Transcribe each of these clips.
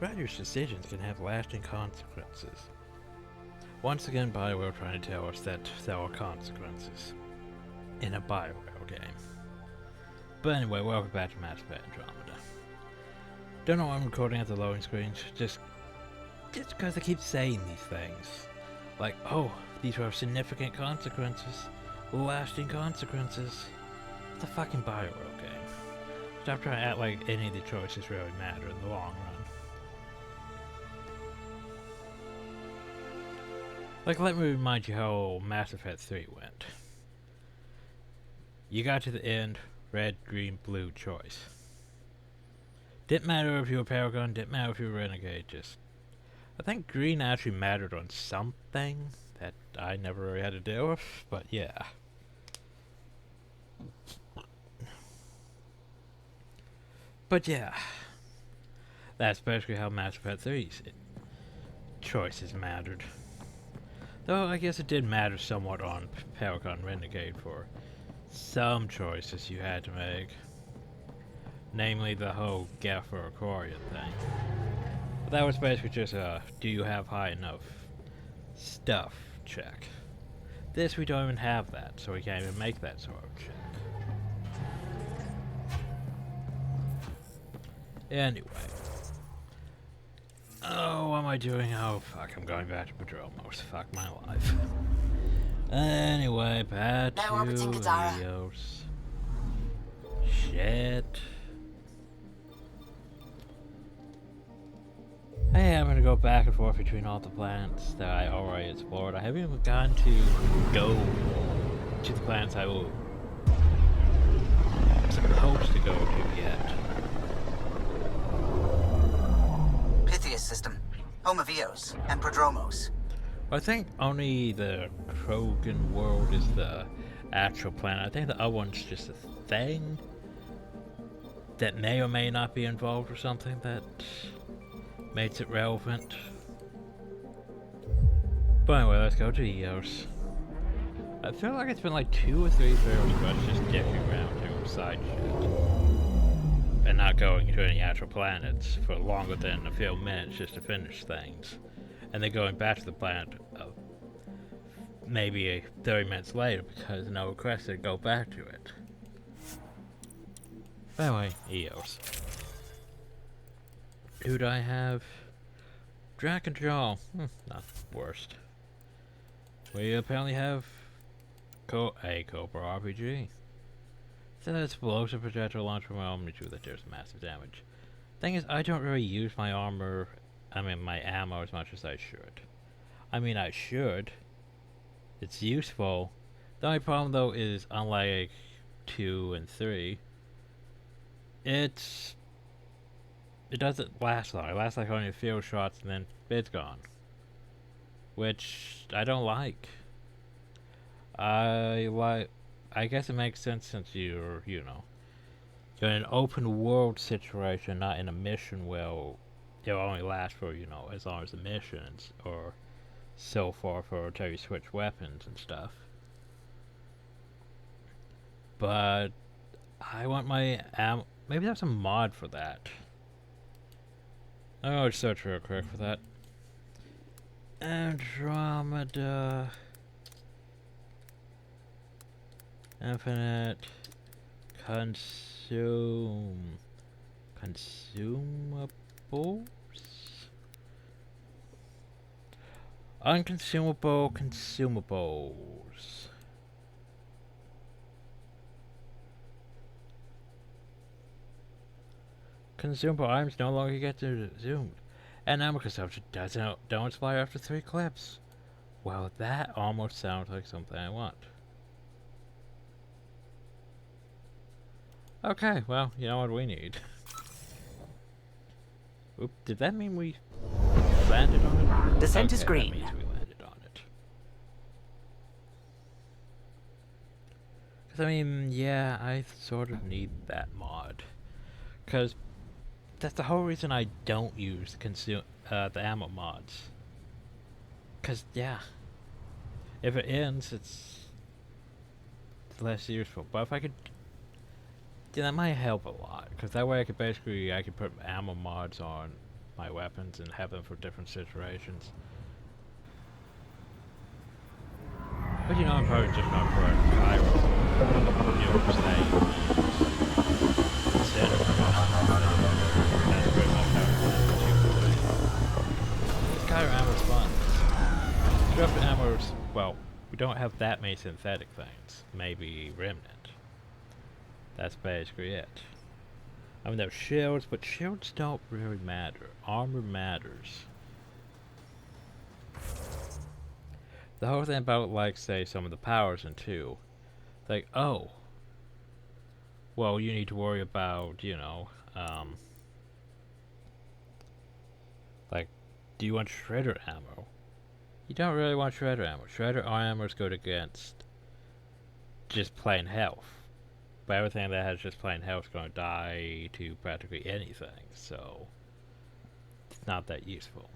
Writers' decisions can have lasting consequences. Once again, Bioware trying to tell us that there are consequences in a Bioware game. But anyway, welcome back to Mass Effect Andromeda. Don't know why I'm recording at the loading screens, just because I keep saying these things. Like, oh, these are significant consequences, lasting consequences. It's a fucking Bioware game. Stop trying to act like any of the choices really matter in the long run. Like, let me remind you how Mass Effect 3 went. You got to the end, red, green, blue choice. Didn't matter if you were Paragon, didn't matter if you were Renegade, just... I think green actually mattered on something that I never really had to deal with, but yeah. But yeah. That's basically how Mass Effect 3's choices mattered. Though I guess it did matter somewhat on Paragon Renegade for some choices you had to make. Namely the whole Gaffer Aquarian thing. But that was basically just a do you have high enough stuff check. This we don't even have that, so we can't even make that sort of check. Anyway. Oh, what am I doing? Oh, fuck, I'm going back to Padromos. Fuck my life. Anyway, back to Eos. Shit. Hey, I'm gonna go back and forth between all the planets that I already explored. I haven't even gotten to go to the planets I will supposed to go to yet. System, home of Eos and Prodromos. I think only the Krogan world is the actual planet. I think the other one's just a thing that may or may not be involved or something that makes it relevant. But anyway, let's go to Eos. I feel like it's been like 2 or 3 barrels of us just dicking around doing side shit. And not going to any actual planets for longer than a few minutes just to finish things. And then going back to the planet maybe 30 minutes later because no request to go back to it. But anyway, Eos. Who do I have? Drac and Jaw. Not the worst. We apparently have a Cobra RPG. It's an explosive projectile launcher from Omni-2 that does massive damage. Thing is, I don't really use my my ammo as much as I should. I mean, I should. It's useful. The only problem, though, is unlike 2 and 3, it doesn't last long. It lasts like only a few shots and then it's gone. Which I don't like. I guess it makes sense since you're in an open world situation, not in a mission where it'll only last for, as long as the missions, or so far for until you switch weapons and stuff. But I want my ammo. Maybe there's a mod for that. I'll search real quick for that. Andromeda. Infinite consumables. Unconsumable consumables. Consumable items no longer get consumed. And ammo consumption don't expire after 3 clips. Well, that almost sounds like something I want. Okay, well, you know what we need. Oop, did that mean we landed on it? Descent is green. That means we landed on it. Because, I mean, yeah, I sort of need that mod. Because that's the whole reason I don't use the ammo mods. Because, yeah, if it ends, it's less useful. But if I could... Yeah, that might help a lot, because that way I could put ammo mods on my weapons and have them for different situations. But you know, I'm probably just not for a Cairo. You know what I'm saying? Instead of that's pretty much how it's Cairo ammo's fun. Disruptor ammo's, well, we don't have that many synthetic things. Maybe Remnant. That's basically it. I mean, there's shields, but shields don't really matter. Armor matters. The whole thing about, like, say, some of the powers in 2, like, oh, well, you need to worry about, you know, like, do you want Shredder ammo? You don't really want Shredder ammo. Shredder ammo is good against just plain health. But everything that has just plain health is going to die to practically anything, so it's not that useful.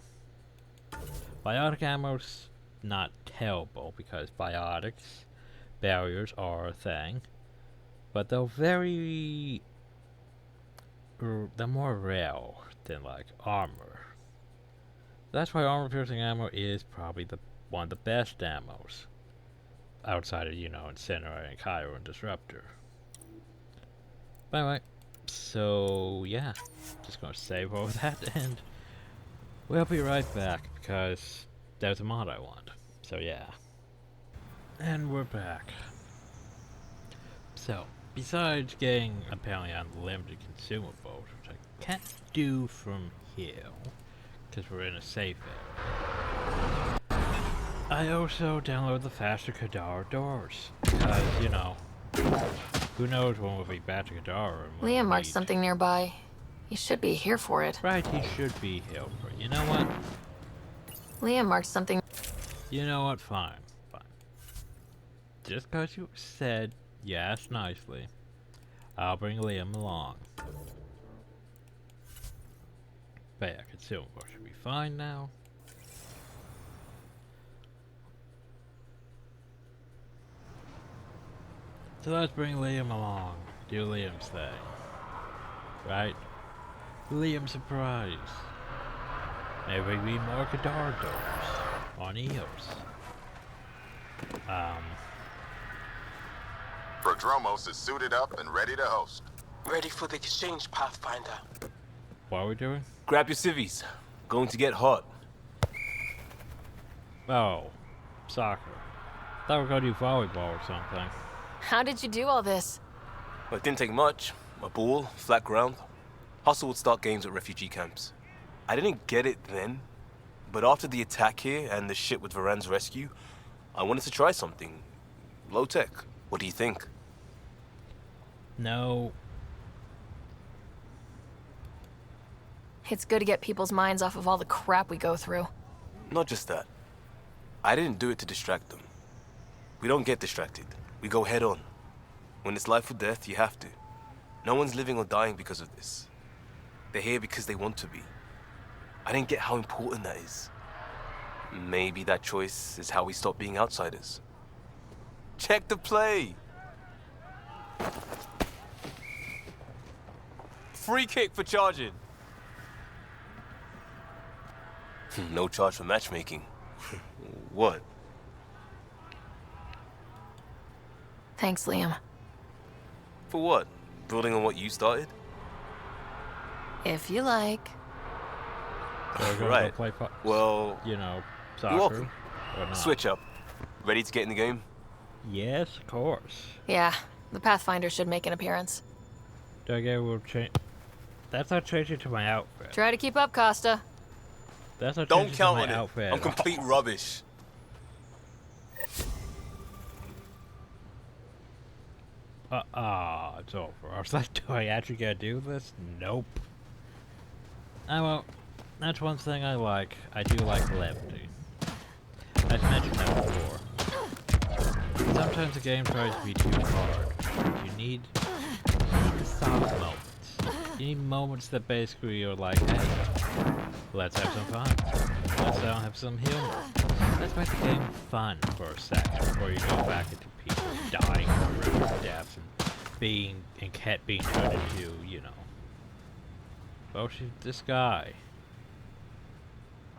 Biotic ammo's not terrible because biotics barriers are a thing, but they're they're more rare than like armor. That's why armor piercing ammo is probably one of the best ammos outside of, you know, Incinerator and Cairo and Disruptor. But anyway, so yeah, just gonna save all of that and we'll be right back because there's a mod I want. So yeah. And we're back. So, besides getting apparently unlimited consumables, which I can't do from here, because we're in a safe area, I also download the faster Kadar doors, because, you know, who knows when we'll be back to Kadar. Liam marked something nearby. He should be here for it. Right, he should be here for it. You know what? Liam marked something. You know what? Fine. Just because you said yes nicely, I'll bring Liam along. But yeah, consumable should be fine now. So let's bring Liam along. Do Liam's thing. Right? Liam surprise. Maybe we more Kadar doors on Eos. Prodromos is suited up and ready to host. Ready for the exchange, Pathfinder. What are we doing? Grab your civvies. Going to get hot. Oh, soccer. Thought we were gonna do volleyball or something. How did you do all this? Well, it didn't take much. A ball, flat ground. Hustle would start games at refugee camps. I didn't get it then, but after the attack here and the shit with Varan's rescue, I wanted to try something. Low tech. What do you think? No. It's good to get people's minds off of all the crap we go through. Not just that. I didn't do it to distract them. We don't get distracted. We go head on. When it's life or death, you have to. No one's living or dying because of this. They're here because they want to be. I didn't get how important that is. Maybe that choice is how we stop being outsiders. Check the play! Free kick for charging. No charge for matchmaking. What? Thanks, Liam. For what? Building on what you started? If you like. So we're gonna Right. go play Well, you know, you're soccer. welcome. Or not. Switch up. Ready to get in the game? Yes, of course. Yeah, the Pathfinder should make an appearance. Do I get we'll change? That's not changing to my outfit. Try to keep up, Costa. That's not Don't changing count to on my it. outfit. I'm complete rubbish. It's over. I was like, do I actually gotta do this? Nope. Oh well, that's one thing I like. I do like levity. I've mentioned that before. Sometimes the game tries to be too hard. You need the soft moments. You need moments that basically are like, hey, let's have some fun. Let's have some humor. Let's make the game fun for a second before you go back into people dying horrific deaths and being turned into, you know. Well, this guy.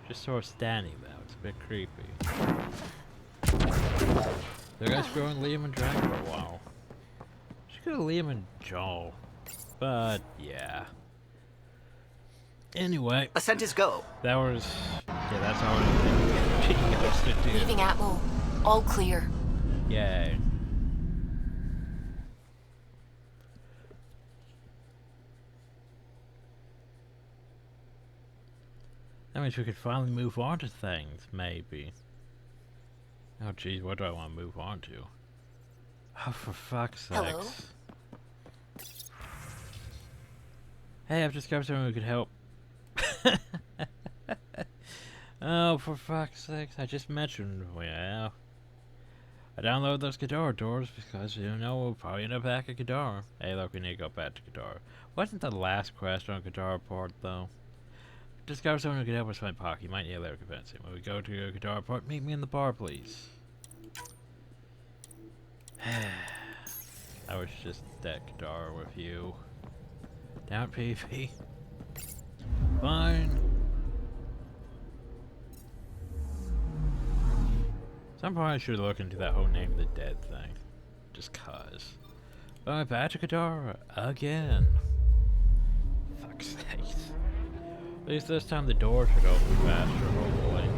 Just sort of standing there. It's a bit creepy. The guy's growing Liam and Drag for a while. Should go to Liam and Joel. But, yeah. Anyway. Ascent is go. That was... Yeah, that's all she goes to do. Leaving Atmo. All clear. Yay. That means we could finally move on to things, maybe. Oh jeez, what do I want to move on to? Oh, for fuck's sakes. Hello? Hey, I've discovered someone who could help. Oh, for fuck's sakes, I just mentioned, well, I downloaded those Ghidorah doors because, you know, we'll probably end up back at Ghidorah. Hey, look, we need to go back to Ghidorah. Wasn't the last quest on Ghidorah Port, though? Discover someone who can help us find Pock. You might need a little convincing. When we go to Ghidorah Port, meet me in the bar, please. I was just at Ghidorah with you. Down, PV. Fine. Some point I should look into that whole Name of the Dead thing. Just cause. But I'm back to Ghidorah again. Fuck's sakes. At least this time the door should open faster, hopefully.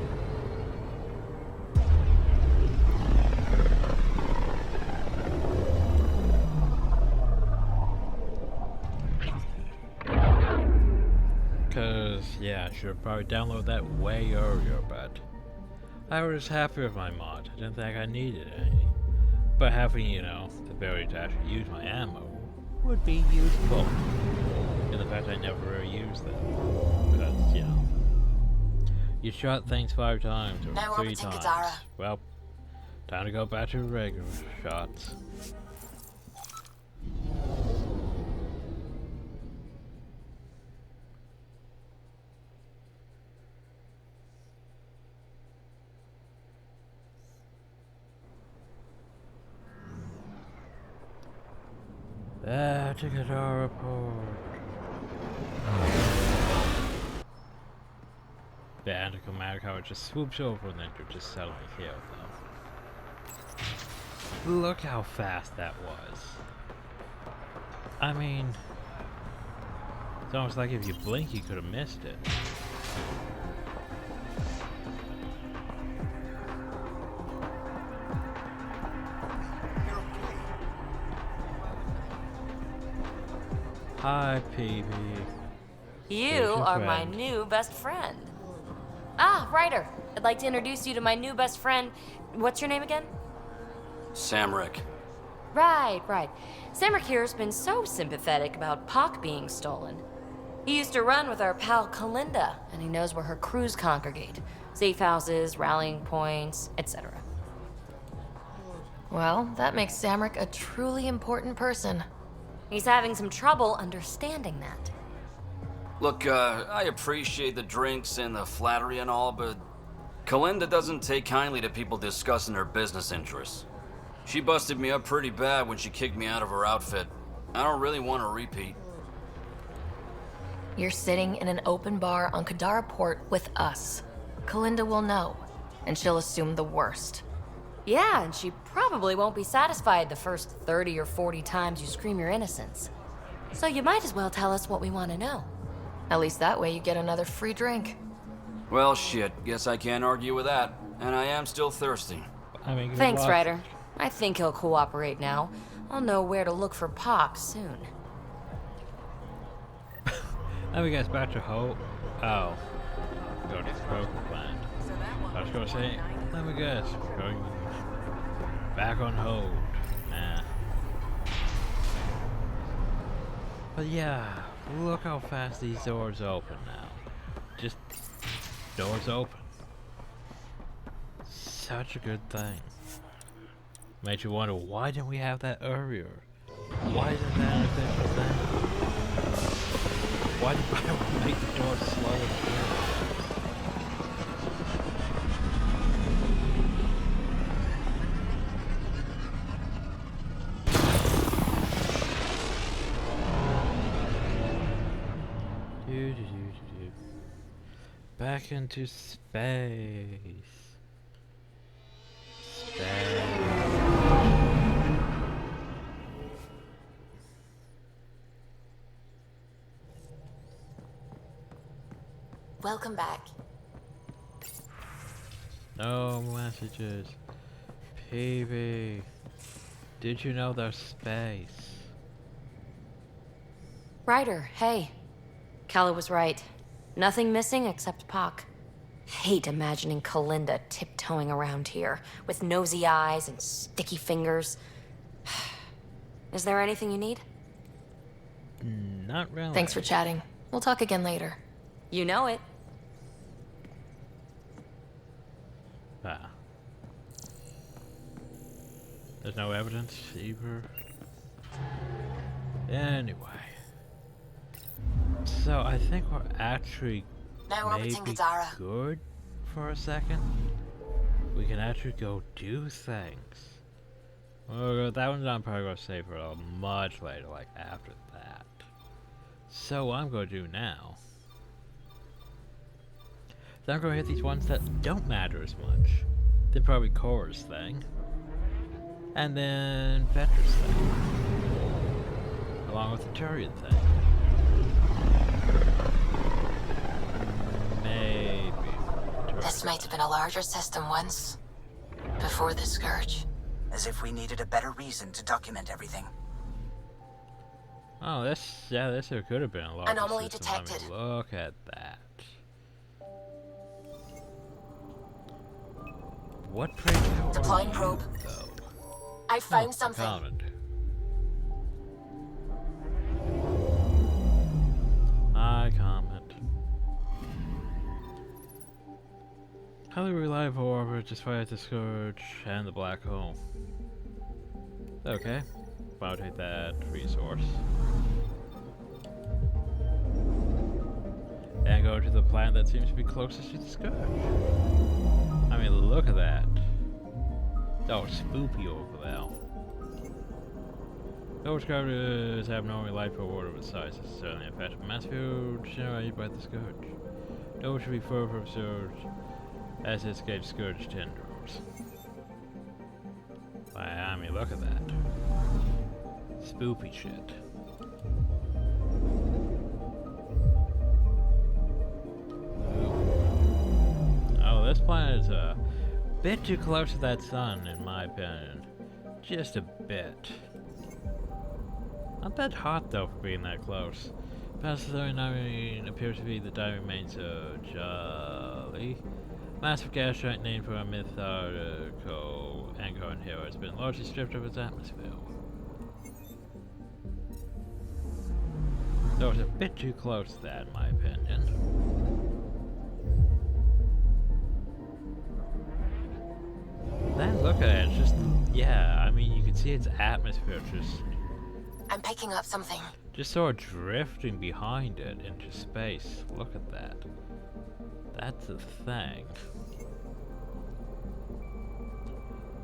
Cause, yeah, I should have probably downloaded that way earlier, but I was happy with my mod. I didn't think I needed any. But having, you know, the ability to actually use my ammo would be useful. And the fact I never really used them. Because, you know, you shot things 5 times or No 3 orbiting times. Ghidorah. Well, time to go back to regular shots. Back to Ghidorah Port. The anticlimactic how it just swoops over and then you're just suddenly here, though. Look how fast that was. I mean, it's almost like if you blink you could have missed it. Hi, PB. You are my new best friend. Ah, Ryder. I'd like to introduce you to my new best friend. What's your name again? Samrick. Right. Samrick here's been so sympathetic about Pock being stolen. He used to run with our pal Kalinda, and he knows where her crews congregate. Safe houses, rallying points, etc. Well, that makes Samrick a truly important person. He's having some trouble understanding that. Look, I appreciate the drinks and the flattery and all, but Kalinda doesn't take kindly to people discussing her business interests. She busted me up pretty bad when she kicked me out of her outfit. I don't really want to repeat. You're sitting in an open bar on Ghidorah Port with us. Kalinda will know, and she'll assume the worst. Yeah, and she probably won't be satisfied the first 30 or 40 times you scream your innocence. So you might as well tell us what we want to know. At least that way you get another free drink. Well, shit. Guess I can't argue with that. And I am still thirsty. I mean, good Thanks, luck. Ryder. I think he'll cooperate now. I'll know where to look for Pock soon. Now we guys back to Hope. Oh. Go to the Broken Plant. I was gonna say, let me guess. We're going back on hold. Nah. But yeah, look how fast these doors open now. Just doors open. Such a good thing. Made you wonder, why didn't we have that earlier? Why isn't that an official thing? Why did Bioware make the door slow and weird? Back into space. Welcome back. No messages. PB. Did you know there's space? Ryder, hey. Calla was right. Nothing missing except Pac. Hate imagining Kalinda tiptoeing around here with nosy eyes and sticky fingers. Is there anything you need? Not really. Thanks for chatting. We'll talk again later. You know it. Ah. There's no evidence either. Anyway. So I think we're actually Now orbiting maybe Kadara. good for a second. We can actually go do things. Well, that one's I'm probably going to save for a much later, like after that. So what I'm going to do now. Then I'm going to hit these ones that don't matter as much. Then probably Cora's thing. And then Petra's thing. Along with the Turian thing. Maybe. This might have been a larger system once. Before the Scourge. As if we needed a better reason to document everything. Oh, this could have been a larger Anomaly system. I mean, detected. look at that. What pray tell? Deploying probe. Though? I found something. Comment. I comment. Highly reliable orbit despite the Scourge and the black hole. Okay. I'll take that resource. And go to the planet that seems to be closest to the Scourge. I mean, look at that. Oh, spoopy over there. Those characters have no light for order with size. This is certainly a effective mass field generated by the Scourge. Those should be further from Scourge as it escapes Scourge tendrils. I mean, look at that. Spoopy shit. Oh, this planet is a bit too close to that sun, in my opinion. Just a bit. Not that hot, though, for being that close. Past the 39 appears to be the dying remains of Jolly. Massive gas giant named for a mythological Angoran hero has been largely stripped of its atmosphere. So it's a bit too close to that, in my opinion. Then look at it, it's just, yeah, I mean, you can see its atmosphere I'm picking up something. just sort of drifting behind it into space. Look at that. That's a thing.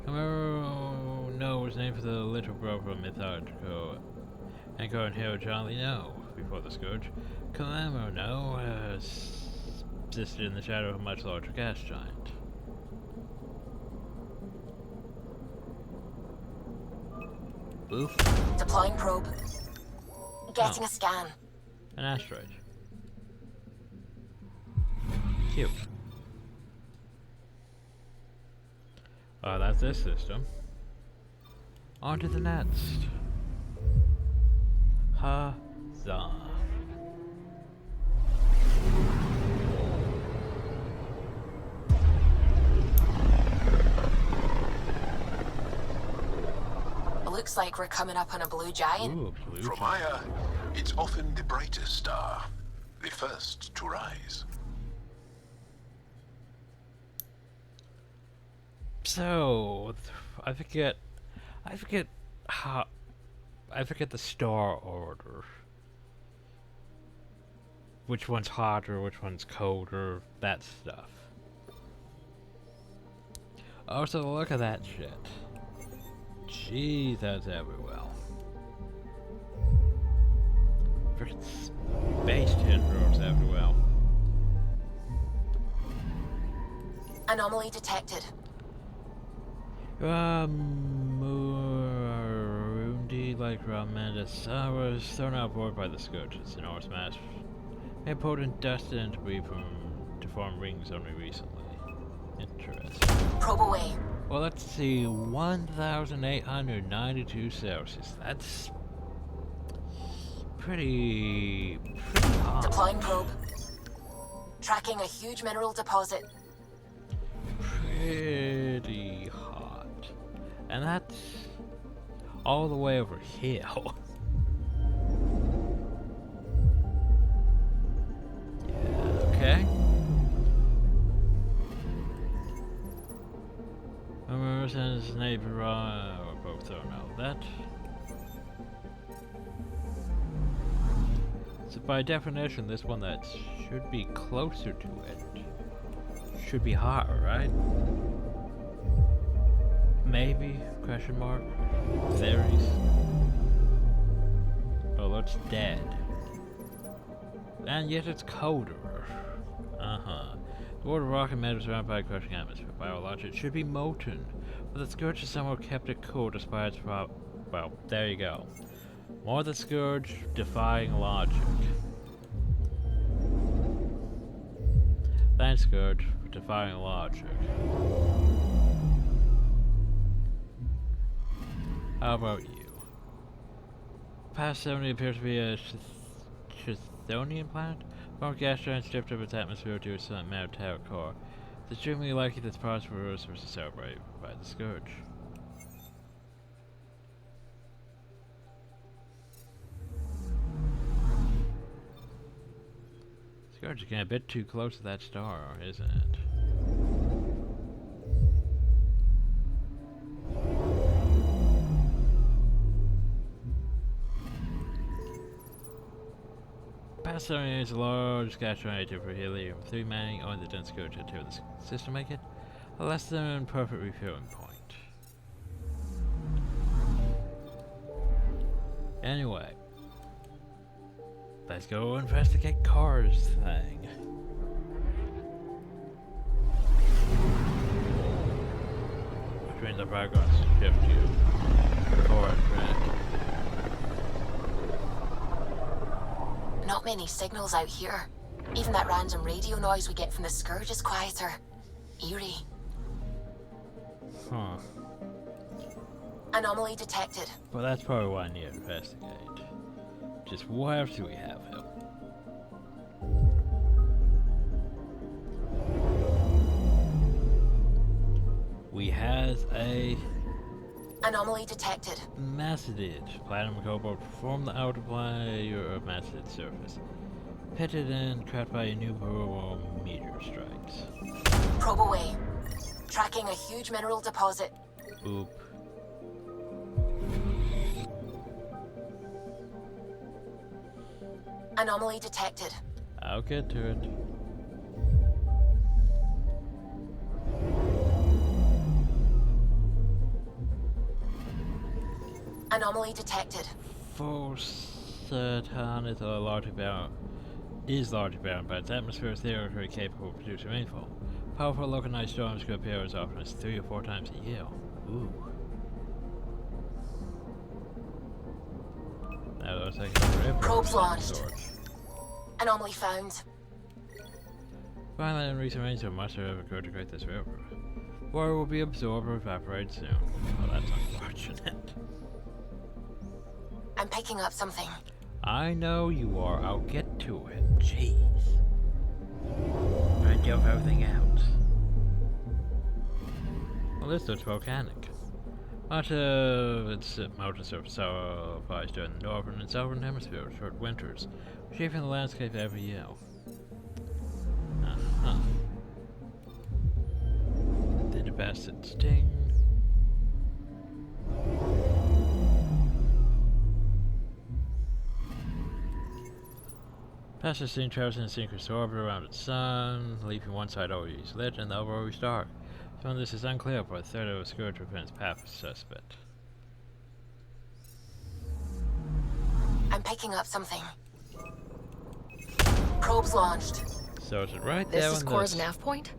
Camaro No was named for the little brother of mythological Angoran hero John Lee No before the Scourge. Camaro No has existed in the shadow of a much larger gas giant. Boof. Deploying probe. Getting Oh. a scan. An asteroid. Cute. Oh, that's this system. On to the next. Huzzah. Looks like we're coming up on a blue giant. Ooh, a blue From giant. Aya, it's often the brightest star, the first to rise. So, I forget the star order. Which one's hotter, which one's colder, that stuff. Oh, so look at that shit. Jeez, that's everywhere. Freaking space tendrils everywhere. Anomaly detected. Murundi, like Ramandus, was thrown outboard by the Scourge. Its enormous mass important dust and debris to form rings only recently. Interesting. Probe away. Well, let's see, 1,892 Celsius. That's pretty hot. Deploying probe. Tracking a huge mineral deposit. Pretty hot. And that's all the way over here. Yeah, okay. And his neighbor were both thrown out. That. So by definition, this one that should be closer to it should be hotter, right? Maybe? Question mark? Theories? Oh, it's dead. And yet it's colder. The world of rock and metal is surrounded by a crushing atmosphere. Biologic, it should be molten. But the Scourge has somehow kept it cool despite its well, there you go. More the Scourge defying logic. Thanks, Scourge, for defying logic. How about you? Past 70 appears to be a Chthonian planet? Former gas giant stripped of its atmosphere to its metallic core. It's extremely likely that products were resources celebrated by the Scourge. Scourge is getting a bit too close to that star, isn't it? Past 70 is a large gas giant for helium. 3 mining on the dense Scourge to the system make it a less than perfect refueling point. Anyway, let's go investigate Cars thing. Which means I'm probably going to shift you forward, right? Not many signals out here. Even that random radio noise we get from the Scourge is quieter. Eerie. Huh. Anomaly detected. Well, that's probably what I need to investigate. Just what else do we have here? We has a Anomaly detected. Macedid. Platinum cobalt from the outer layer of Macedid surface. Pitted and cracked by innumerable meteor strikes. Probe away. Tracking a huge mineral deposit. Oop. Anomaly detected. I'll get to it. Anomaly detected. Saturn is largely bound by its atmosphere, is theoretically capable of producing rainfall. Powerful localized storms could appear as often as 3 or 4 times a year. Ooh. That looks like a river. Probes launched. Anomaly found. Finally, in recent rains, must have occurred to create this river. Water will be absorbed or evaporated soon. Oh, that's unfortunate. I'm picking up something. I know you are. I'll get to it. Jeez. Trying to delve everything out. Well, this looks volcanic. Much of its mountain surface applies during the northern and southern hemisphere short winters, shaping the landscape every year. Did the bastard sting? Past the scene travels in a synchronous orbit around its sun, leaving one side always lit and the other always dark. So this is unclear, but a third of a Scourge within its path is suspect. I'm picking up something. Probes launched. So is it right there? This is Core's nav point?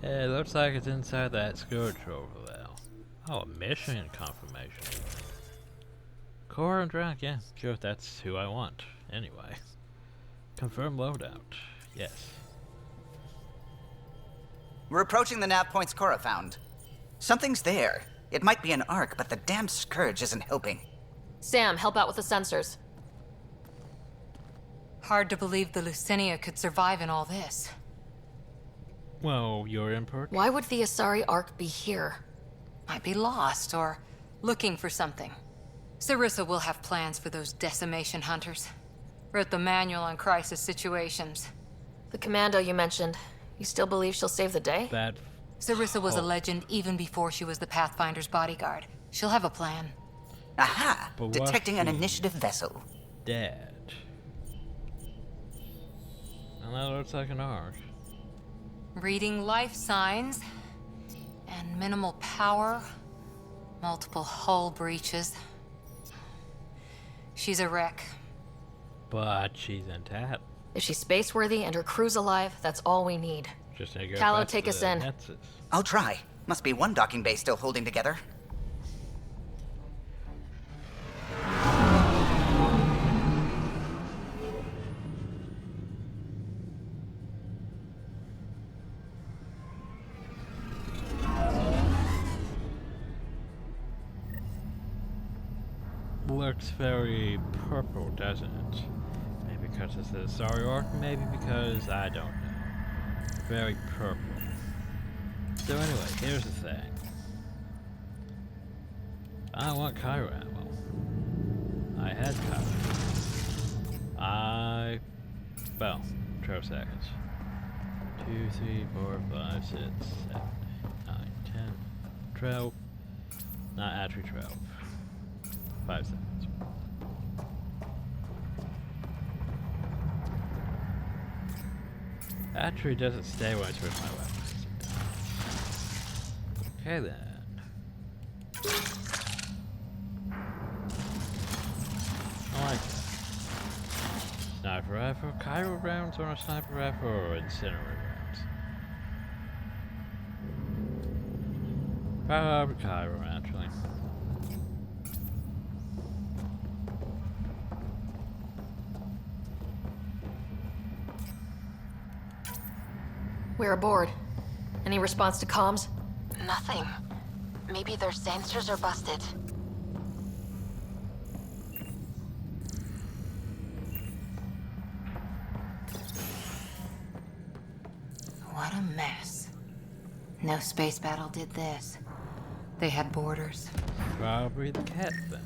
Yeah, it looks like it's inside that Scourge over there. Oh, a mission confirmation. Core and Drunk, yeah, sure, that's who I want. Anyway. Confirm loadout. Yes. We're approaching the nav points Cora found. Something's there. It might be an arc, but the damn Scourge isn't helping. Sam, help out with the sensors. Hard to believe the Lucinia could survive in all this. Well, you're import. Why would the Asari Ark be here? Might be lost or looking for something. Sarissa will have plans for those decimation hunters. Wrote the manual on crisis situations. The commando you mentioned, you still believe she'll save the day? That. Sarissa was a legend even before she was the Pathfinder's bodyguard. She'll have a plan. Aha! But Detecting an what's initiative vessel. Dead. And that looks like an arc. Reading life signs. And minimal power. Multiple hull breaches. She's a wreck. But she's intact. If she's space-worthy and her crew's alive, that's all we need. Just to go Callow, back to take us the in. Nexus. I'll try. Must be one docking bay still holding together. Looks very purple, doesn't it? Maybe because it's the Asari Arc, maybe because I don't know. Very purple. So anyway, here's the thing. I want Cairo ammo. I had Cairo. Well, 12 seconds. 2, 3, 4, 5, 6, 7, 8, 9, 10, 12. Not actually 12. 5 seconds. Actually doesn't stay when I switch my weapons. Okay then. I like that. Sniper rifle, Cairo rounds on a sniper rifle, or incendiary rounds? Probably Cairo actually. We're aboard. Any response to comms? Nothing. Maybe their sensors are busted. What a mess. No space battle did this. They had borders. Probably the cat then.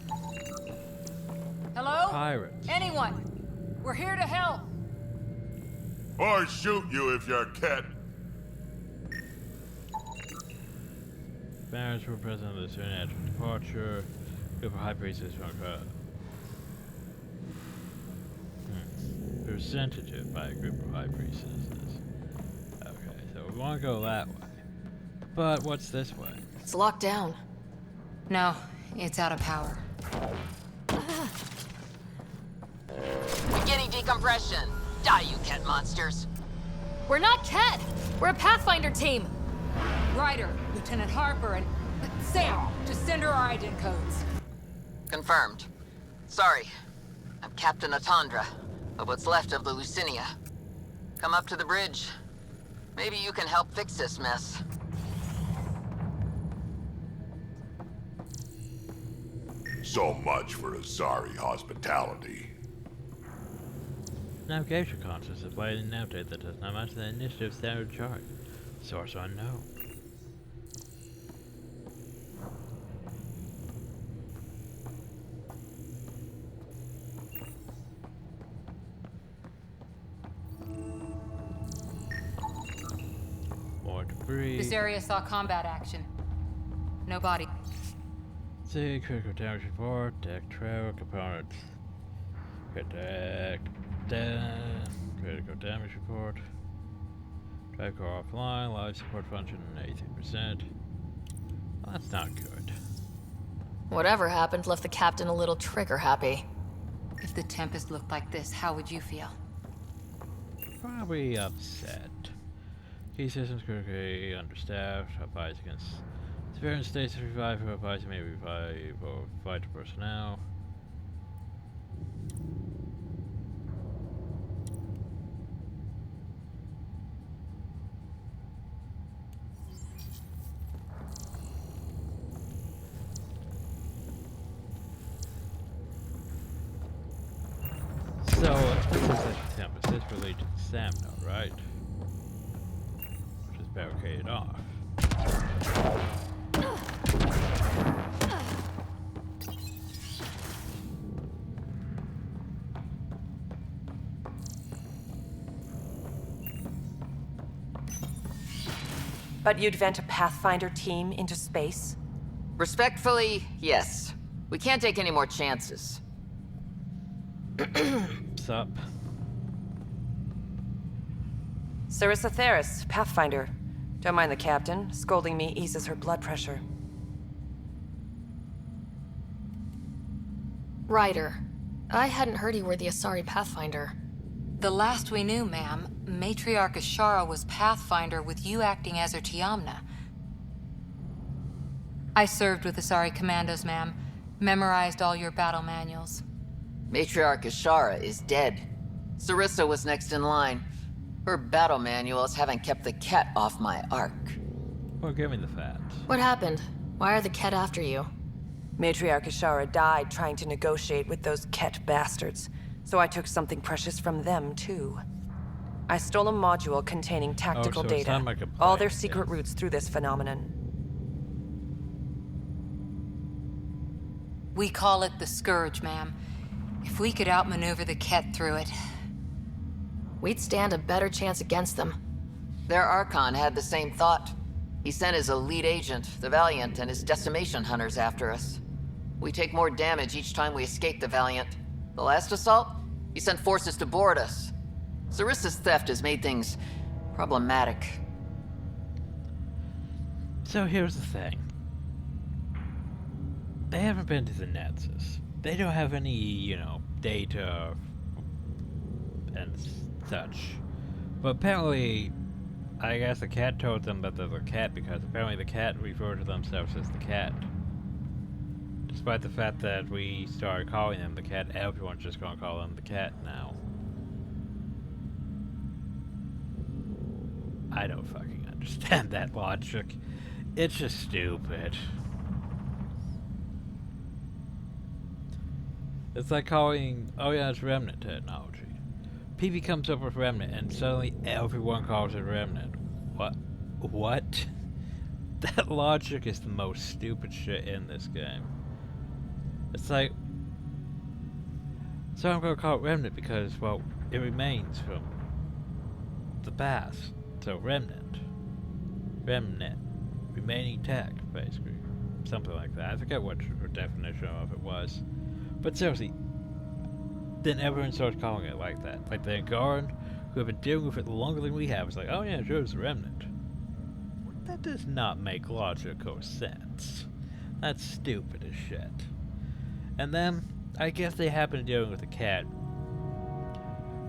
Hello? Pirates. Anyone? We're here to help. Or shoot you if you're a cat. Barons were present at the supernatural departure. Group of high priestess from Representative by a group of high priestesses. Okay, so we want to go that way. But what's this way? It's locked down. No, it's out of power. Beginning decompression. Die, you cat monsters. We're not Ket! We're a Pathfinder team! Ryder, Lieutenant Harper, and Sam, just send her our ident codes. Confirmed. Sorry. I'm Captain Atandra, of what's left of the Lucinia. Come up to the bridge. Maybe you can help fix this mess. So much for Asari hospitality. Navigation console is played an update that does not match the initiative standard chart. Source unknown. More debris. This area saw combat action. No body. See critical damage report, deck trail components. Critical damage report. Drive car offline, live support function 83%. Well, that's not good. Whatever happened left the captain a little trigger happy. If the Tempest looked like this, how would you feel? Probably upset. Key systems critically understaffed. Applies against civilian states of revive who applies may revive or vital personnel. So, this is a tempest. This related to stamina, right? Which is barricaded off. But you'd vent a Pathfinder team into space? Respectfully, yes. We can't take any more chances. Sup? Sarissa Theris, Pathfinder. Don't mind the captain. Scolding me eases her blood pressure. Ryder, I hadn't heard you were the Asari Pathfinder. The last we knew, ma'am, Matriarch Ashara was Pathfinder with you acting as her Tiamna. I served with Asari Commandos, ma'am. Memorized all your battle manuals. Matriarch Ashara is dead. Sarissa was next in line. Her battle manuals haven't kept the cat off my ark. Well, give me the facts. What happened? Why are the Ket after you? Matriarch Ashara died trying to negotiate with those Ket bastards, so I took something precious from them, too. I stole a module containing tactical data, like all their secret routes through this phenomenon. We call it the Scourge, ma'am. If we could outmaneuver the Ket through it... We'd stand a better chance against them. Their Archon had the same thought. He sent his elite agent, the Valiant, and his decimation hunters after us. We take more damage each time we escape the Valiant. The last assault, he sent forces to board us. Sarissa's theft has made things problematic. So here's the thing. They haven't been to the Nexus. They don't have any, data and such. But apparently, I guess the cat told them that they're the cat because apparently the cat referred to themselves as the cat. Despite the fact that we started calling them the cat, everyone's just gonna call them the cat now. I don't fucking understand that logic. It's just stupid. It's like calling, oh yeah, it's Remnant technology. PB comes up with Remnant and suddenly everyone calls it Remnant. What? That logic is the most stupid shit in this game. It's like, so I'm gonna call it Remnant because, well, it remains from the past. So Remnant. Remaining tech, basically. Something like that. I forget what her definition of it was. But seriously, then everyone starts calling it like that. Like the Angaran, who have been dealing with it longer than we have, is like, oh yeah, sure, it's a Remnant. That does not make logical sense. That's stupid as shit. And then, I guess they have been dealing with a cat.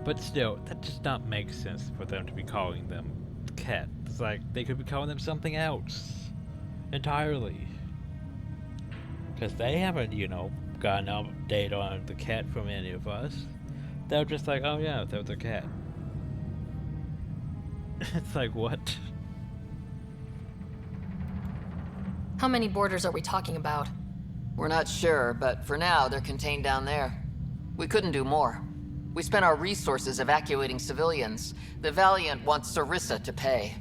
But still, that does not make sense for them to be calling them the cat. It's like, they could be calling them something else. Entirely. Because they haven't, got an update on the cat from any of us. They're just like, oh yeah, they're the cat. It's like, what? How many boarders are we talking about? We're not sure, but for now, they're contained down there. We couldn't do more. We spent our resources evacuating civilians. The Valiant wants Sarissa to pay.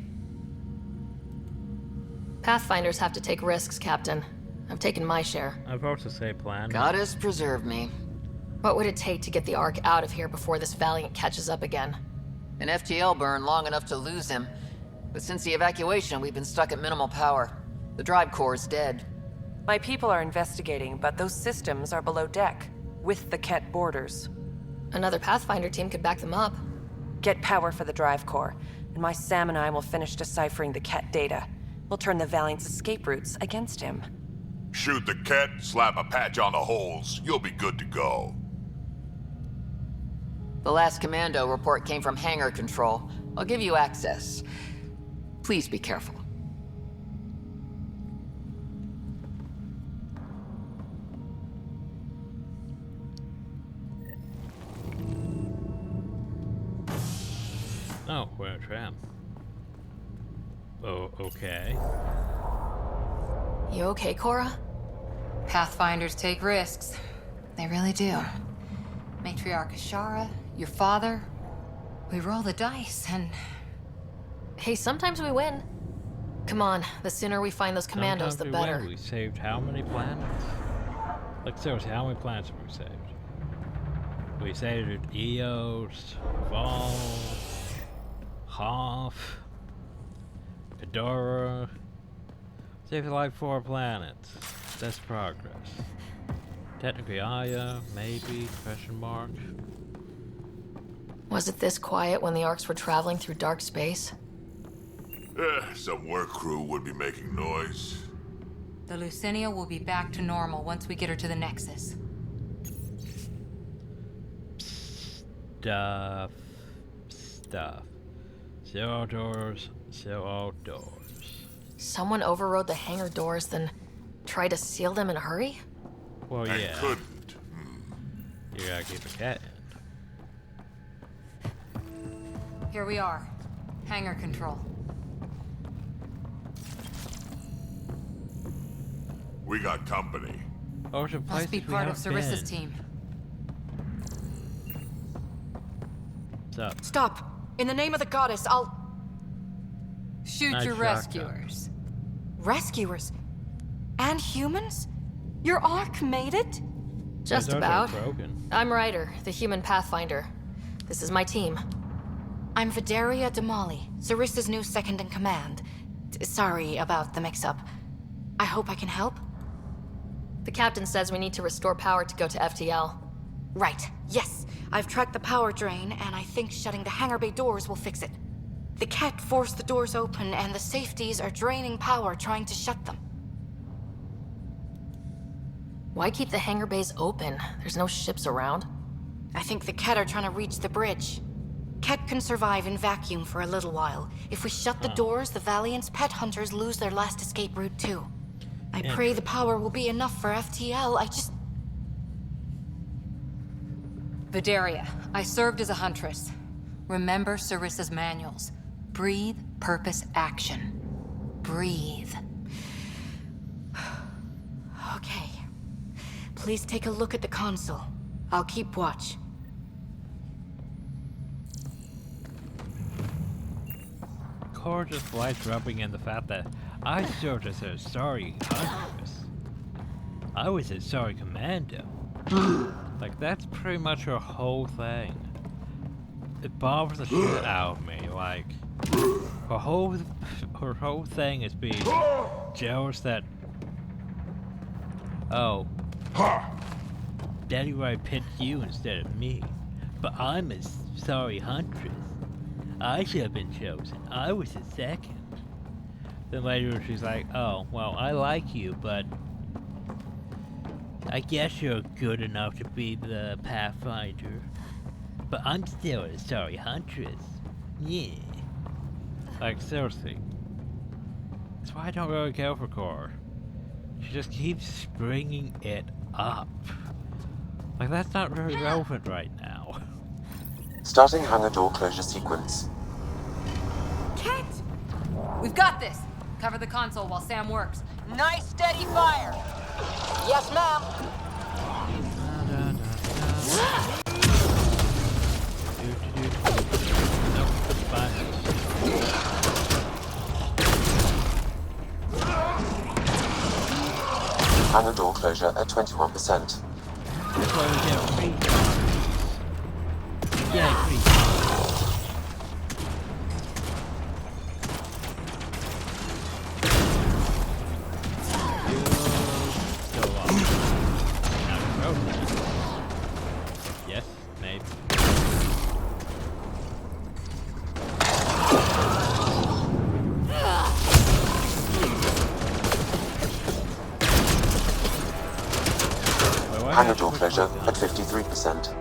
Pathfinders have to take risks, Captain. I've taken my share. I've also say plan. Goddess preserve me. What would it take to get the Ark out of here before this Valiant catches up again? An FTL burn long enough to lose him. But since the evacuation, we've been stuck at minimal power. The drive core is dead. My people are investigating, but those systems are below deck, with the Ket borders. Another Pathfinder team could back them up. Get power for the drive core, and my Sam and I will finish deciphering the Ket data. We'll turn the Valiant's escape routes against him. Shoot the cat, slap a patch on the holes. You'll be good to go. The last commando report came from hangar control. I'll give you access. Please be careful. Oh, we're a tram. Oh, okay. You okay, Cora? Pathfinders take risks. They really do. Matriarch Ashara, your father. We roll the dice and... Hey, sometimes we win. Come on, the sooner we find those commandos, the better. We saved how many planets? Like, seriously, how many planets have we saved? We saved Eos, Vol, Hoth, Fedora. Saved like 4 planets. That's progress. Technically Aya, maybe, question mark. Was it this quiet when the Arks were traveling through dark space? Some work crew would be making noise. The Lucinia will be back to normal once we get her to the Nexus. Stuff. So outdoors, so outdoors. Someone overrode the hangar doors, then tried to seal them in a hurry? Well, I yeah. couldn't. You gotta keep a cat in. Here we are. Hangar control. We got company. Oh, it's a place Must be part of Sarissa's team. What's up? Stop! In the name of the goddess, I'll... Shoot Nice your shotgun. rescuers. Rescuers? And humans? Your Ark made it? Just Those are about. broken. I'm Ryder, the human pathfinder. This is my team. I'm Vidaria Damali, Sarissa's new second-in-command. Sorry about the mix-up. I hope I can help? The captain says we need to restore power to go to FTL. Right, yes. I've tracked the power drain, and I think shutting the hangar bay doors will fix it. The Ket forced the doors open, and the safeties are draining power trying to shut them. Why keep the hangar bays open? There's no ships around. I think the Ket are trying to reach the bridge. Ket can survive in vacuum for a little while. If we shut the doors, the Valiant's pet hunters lose their last escape route too. I pray the power will be enough for FTL. I just... Vidaria, I served as a huntress. Remember Sarissa's manuals. Breathe, purpose, action. Breathe. Okay. Please take a look at the console. I'll keep watch. Cora just likes rubbing in the fact that I served as a sorry huntress. I was a sorry commando. Like, that's pretty much her whole thing. It bothers the shit out of me. Like, her whole thing is being jealous that, oh, Daddy Right picked you instead of me, but I'm a sorry huntress. I should have been chosen. I was the second. Then later she's like, oh, well, I like you, but I guess you're good enough to be the Pathfinder. But I'm still a sorry huntress. Yeah. Like, seriously. That's why I don't really care for Cora. She just keeps bringing it up. Like, that's not very relevant right now. Starting hangar door closure sequence. Ket! We've got this! Cover the console while Sam works. Nice steady fire! Yes, ma'am! Hangar door closure at 21%. Yeah, free. Yes, maybe. Hangar door closure at 53%.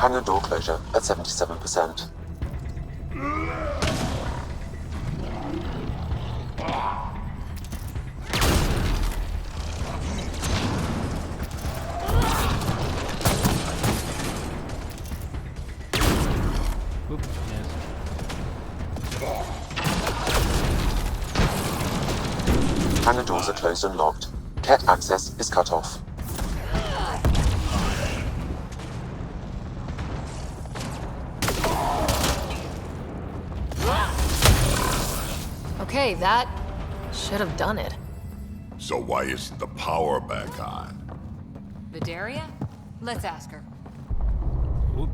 Hangar door closure at 77%. Oops, missed. Hangar doors are closed and locked. Cat access is cut off. Okay, that should have done it. So why isn't the power back on? Vidaria? Let's ask her. Well,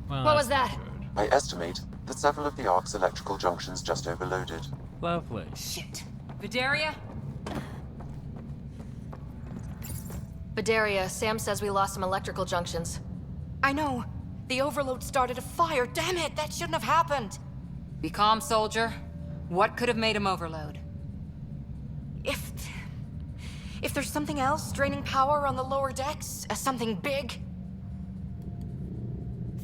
What was that? I estimate that several of the Ark's electrical junctions just overloaded. Lovely. Shit. Vidaria? Bidaria, Sam says we lost some electrical junctions. I know. The overload started a fire. Damn it, that shouldn't have happened. Be calm, soldier. What could have made him overload? If there's something else draining power on the lower decks, something big.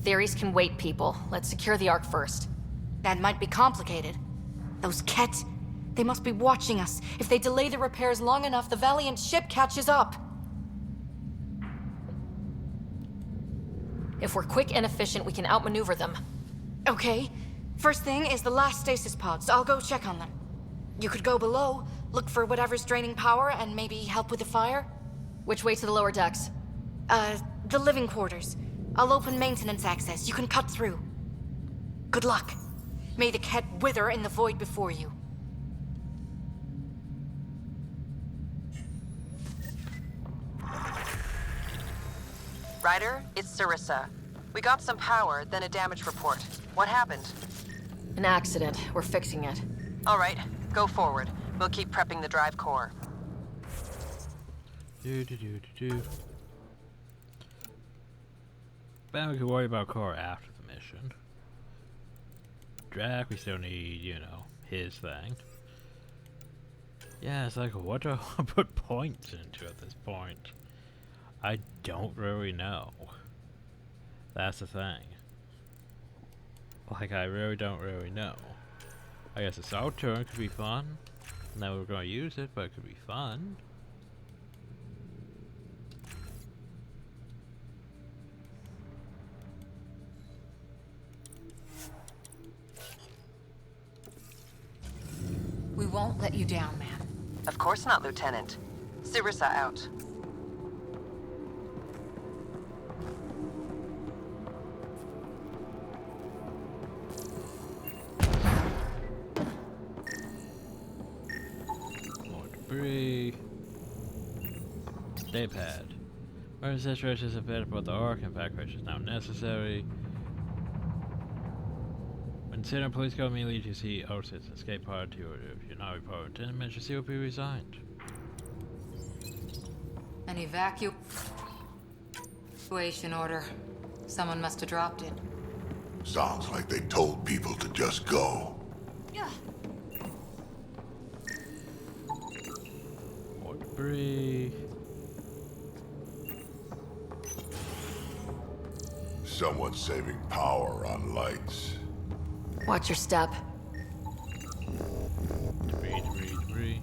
Theories can wait, people. Let's secure the Ark first. That might be complicated. Those Ket, they must be watching us. If they delay the repairs long enough, the Valiant ship catches up. If we're quick and efficient, we can outmaneuver them. Okay. First thing is the last stasis pods. I'll go check on them. You could go below, look for whatever's draining power, and maybe help with the fire. Which way to the lower decks? The living quarters. I'll open maintenance access. You can cut through. Good luck. May the Ket wither in the void before you. Ryder, it's Sarissa. We got some power, then a damage report. What happened? An accident. We're fixing it. All right, go forward. We'll keep prepping the drive core. But we can worry about core after the mission. Drac, we still need, you know, his thing. Yeah, it's like, what do I put points into at this point? I don't really know. That's the thing. Like, I really don't really know. I guess a Assault turn could be fun. Now we're gonna use it, but it could be fun. We won't let you down, man. Of course not, Lieutenant. Sarissa out. More debris. LPed. Where is this race is available at the Ark? Evacuation is now necessary. When Center Police go immediately to see Otis escape pod to if you're not reporting to emergency will be resigned. An evacuation order. Someone must have dropped it. Sounds like they told people to just go. More debris. Someone's saving power on lights. Watch your step. Debris.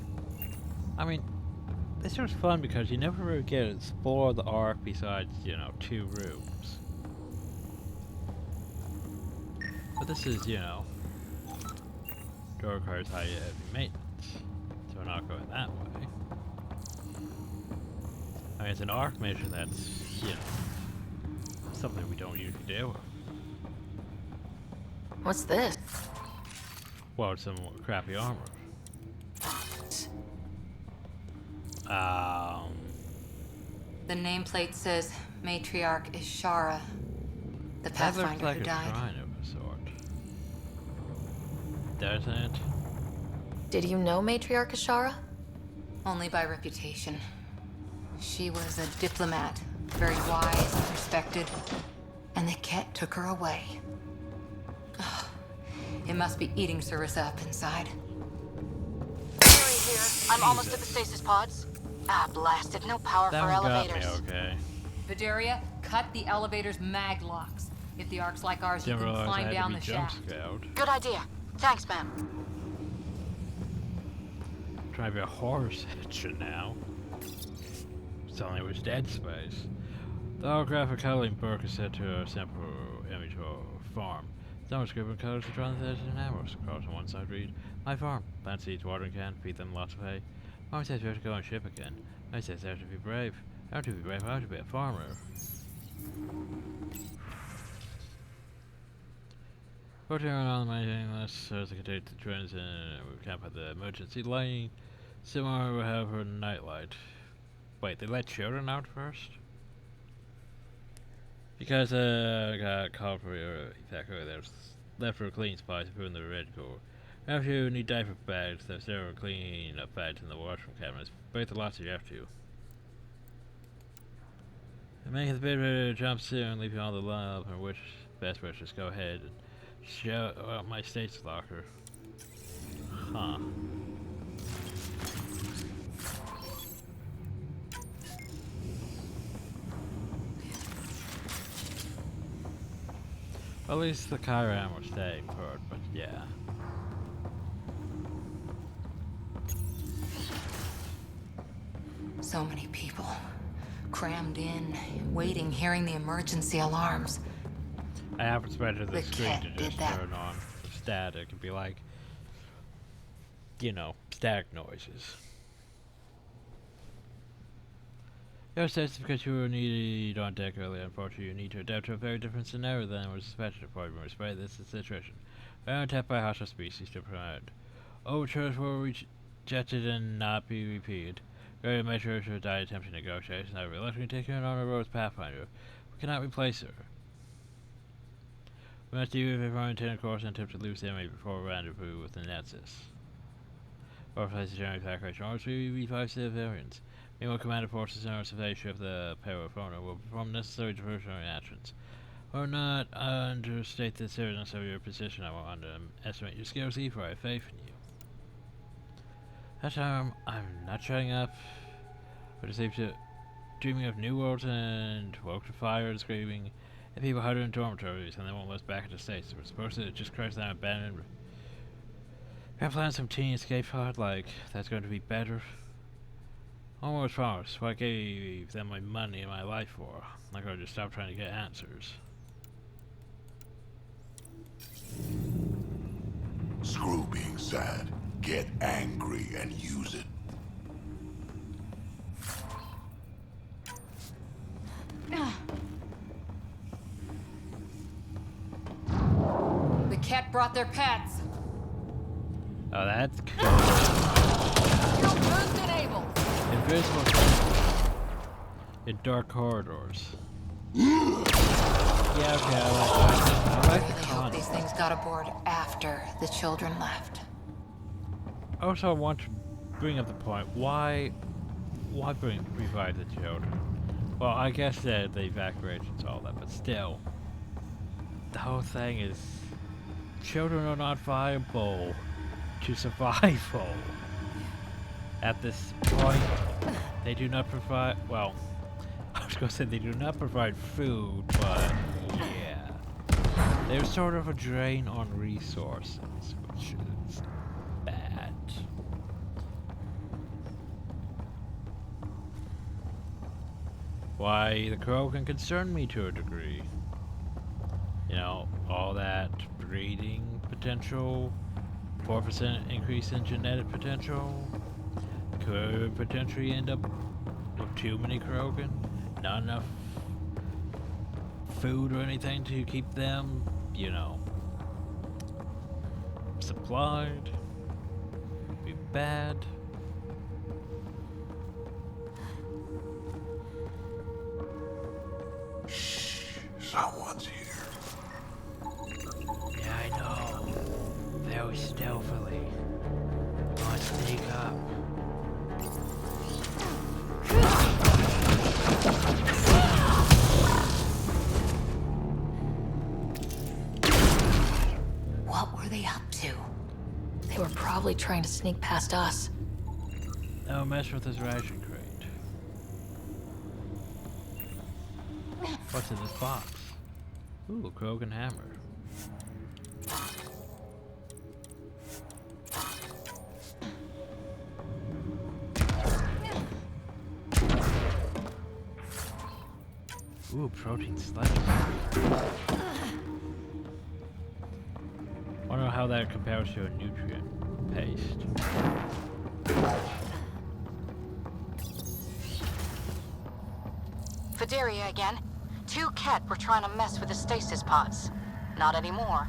I mean, this was fun because you never really get to explore the Ark besides, you know, 2 rooms. But this is, you know, door requires high heavy maintenance, so we're not going that way. I mean, it's an Ark mission that's, you know, something we don't usually deal with. What's this? Well, it's some crappy armor. The nameplate says Matriarch Ishara, the That Pathfinder looks like who a died. shrine of a sort. Doesn't it? Did you know Matriarch Ishara? Only by reputation. She was a diplomat, very wise and respected, and the Ket took her away. Ugh. It must be eating Sarissa up inside. Fury here. I'm almost at the stasis pods. Ah, blasted. No power That for one got elevators. me, okay. Vidaria, cut the elevator's mag locks. If the ark's like ours, you can climb down the shaft. Good idea. Thanks, ma'am. Trying to be a horror section now. Telling it was Dead Space. The holographic coloring book is set to a simple image or farm. Some scribbling colors are drawn in the arrows. Across on one side read, "My farm. Plant seeds, watering can, feed them lots of hay." Mom says we have to go on ship again. I says I have to be brave. I have to be brave, I have to be a farmer. Putting on the maintaining list so as to continue the trends and we camp at the emergency lighting. Similar will have her nightlight. Wait, they let children out first? Because I got called for effect earlier. Left for clean spots to put in the red core. If you need diaper bags, there's several clean up bags in the washroom cabinets. Break the lots if you have to. And make the bed jump soon, leaving all the love and best wishes. Go ahead and show out my state's locker. Huh. At least the Chiron will stay put, but yeah. So many people crammed in, waiting, hearing the emergency alarms. I have expected the screen to just turn on for static and be like, you know, static noises. Yes, that's because you were needed on deck earlier. Unfortunately, you need to adapt to a very different scenario than was expected before you respect this situation. We are attacked by a hostile species to prevent. Overtures were rejected and not be repeated. Great measure to die attempting negotiations. I reluctantly take her on the road as Pathfinder. We cannot replace her. We must deal with our intended course and attempt to lose the enemy before rendezvous with the Nexus. Or replace the general attack rate in order to revive civilians. Meanwhile, Commander Forces in our surveillance of the Paraphona will perform necessary diversionary actions. Or not understate the seriousness of your position. I will underestimate your skills, for I have faith in you. That time, I'm not shutting up, but it's safe to dreaming of new worlds and woke to fire and screaming, and people huddled in dormitories and they won't let us back into States. We're supposed to just crash down abandoned. We have planned some teen escape pod, like, that's going to be better. Almost promised. What I gave them my money and my life for. I'm not going to just stop trying to get answers. Screw being sad. Get angry and use it. The cat brought their pets. Oh, that's cool. Boost enabled. Invisible in dark corridors. Yeah, okay, I like the I hope these things got aboard after the children left. Also, I want to bring up the point, why revive the children? Well, I guess that the evacuation's all that, but still, the whole thing is, children are not viable to survival. At this point, they do not provide, well, I was gonna say they do not provide food, but yeah. They're sort of a drain on resources, which is bad. Why, the crow can concern me to a degree. You know, all that breeding potential, 4% increase in genetic potential, could potentially end up with too many Krogan, not enough food or anything to keep them, you know, supplied. Be bad. Shh, someone's here. Yeah, I know. Very stealthily. Let's sneak up. What were they up to? They were probably trying to sneak past us. Oh, mess with this ration crate. What's in this box? Ooh, Krogan hammer. Ooh, protein sledgehammer. Wonder how that compares to a nutrient paste. Fideria again. 2 Ket were trying to mess with the stasis pods. Not anymore.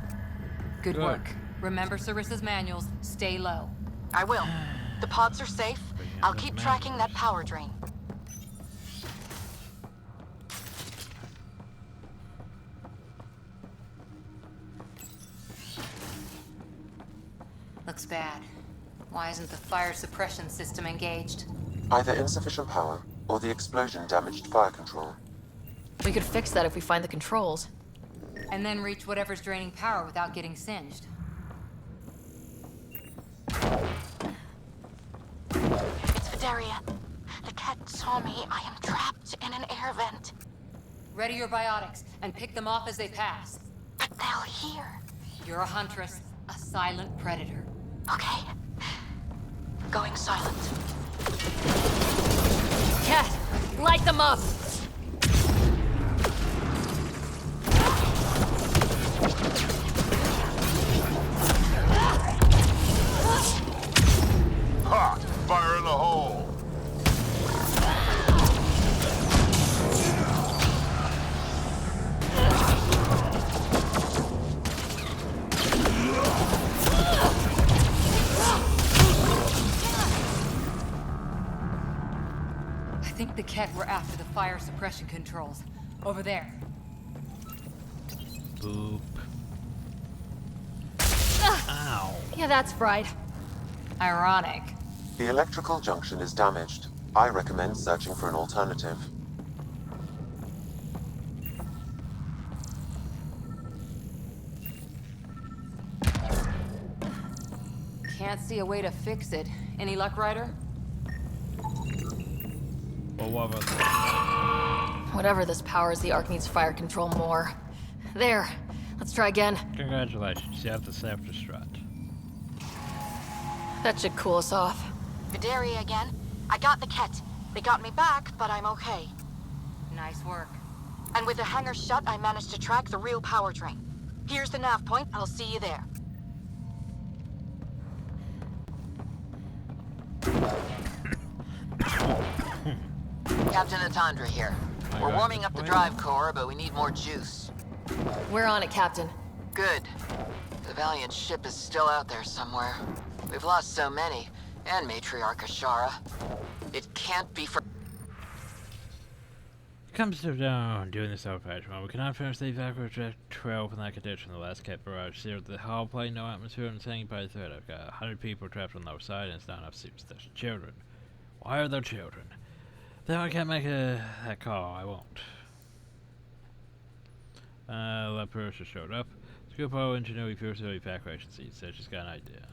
Good work. Remember Sarissa's manuals. Stay low. I will. The pods are safe. I'll keep tracking that power drain. Looks bad. Why isn't the fire suppression system engaged? Either insufficient power, or the explosion damaged fire control. We could fix that if we find the controls. And then reach whatever's draining power without getting singed. It's Fideria. The Ket saw me. I am trapped in an air vent. Ready your biotics, and pick them off as they pass. But they'll hear. You're a huntress, a silent predator. Okay. Going silent. Ket, light them up! Ha! Fire in the hole! I think the Ket were after the fire suppression controls. Over there. Boop. Ow. Yeah, that's fried. Ironic. The electrical junction is damaged. I recommend searching for an alternative. Can't see a way to fix it. Any luck, Ryder? Well, what about that? Whatever this powers, the Ark needs fire control more. There. Let's try again. Congratulations, you have the self-destruct. That should cool us off. Fideria again. I got the Ket. They got me back, but I'm okay. Nice work. And with the hangar shut, I managed to track the real power drain. Here's the nav point. I'll see you there. Captain Atandra here. We're warming up the drive core, but we need more juice. We're on it, Captain. Good. The Valiant ship is still out there somewhere. We've lost so many, and Matriarch Ashara. It can't be for... Comes to doing this outpatch. We cannot finish the evacuation trail in that condition. The last Ket barrage zeroed the hull plane, no atmosphere, and hanging by a thread. I've got 100 people trapped on the other side, and it's not enough seats. There's children. Why are there children? Then I can't make that call. I won't. LPed showed up. Scopo ingenuity fears the evacuation seat. Said she's got an idea.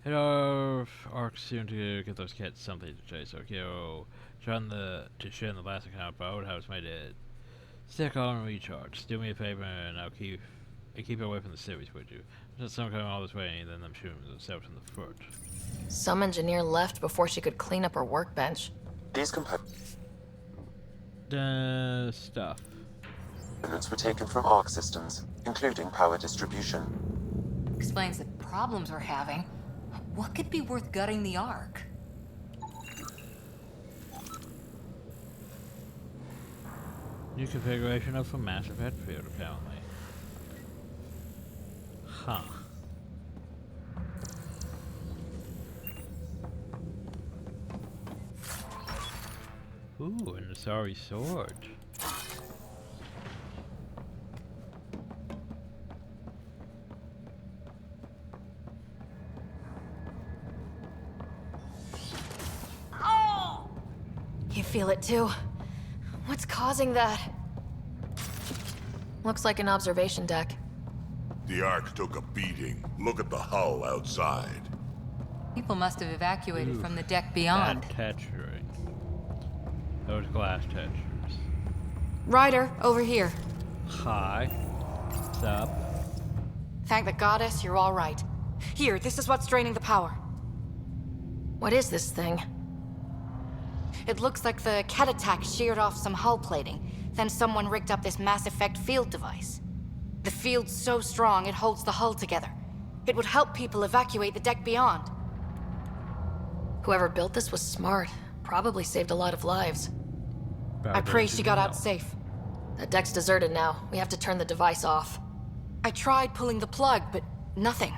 Hit our Ark soon to get those cats something to chase. Okay, John to share in the last account about how it's made it. Stick on and recharge. Do me a favor and I'll keep away from the series, would you? Just some coming all this way and then them shooting themselves in the foot. Some engineer left before she could clean up her workbench. These components stuff. were taken from Ark systems, including power distribution. Explains the problems we're having. What could be worth gutting the Ark? New configuration of a massive head field, apparently. Huh. Ooh, an Asari sword. You feel it too? What's causing that? Looks like an observation deck. The Ark took a beating. Look at the hull outside. People must have evacuated from the deck beyond. Bad catching. Those glass textures. Ryder, over here. Hi. What's up? Thank the goddess you're all right. Here, this is what's draining the power. What is this thing? It looks like the Ket attack sheared off some hull plating. Then someone rigged up this Mass Effect field device. The field's so strong it holds the hull together. It would help people evacuate the deck beyond. Whoever built this was smart. Probably saved a lot of lives. I pray she got out safe. That deck's deserted now. We have to turn the device off. I tried pulling the plug, but nothing.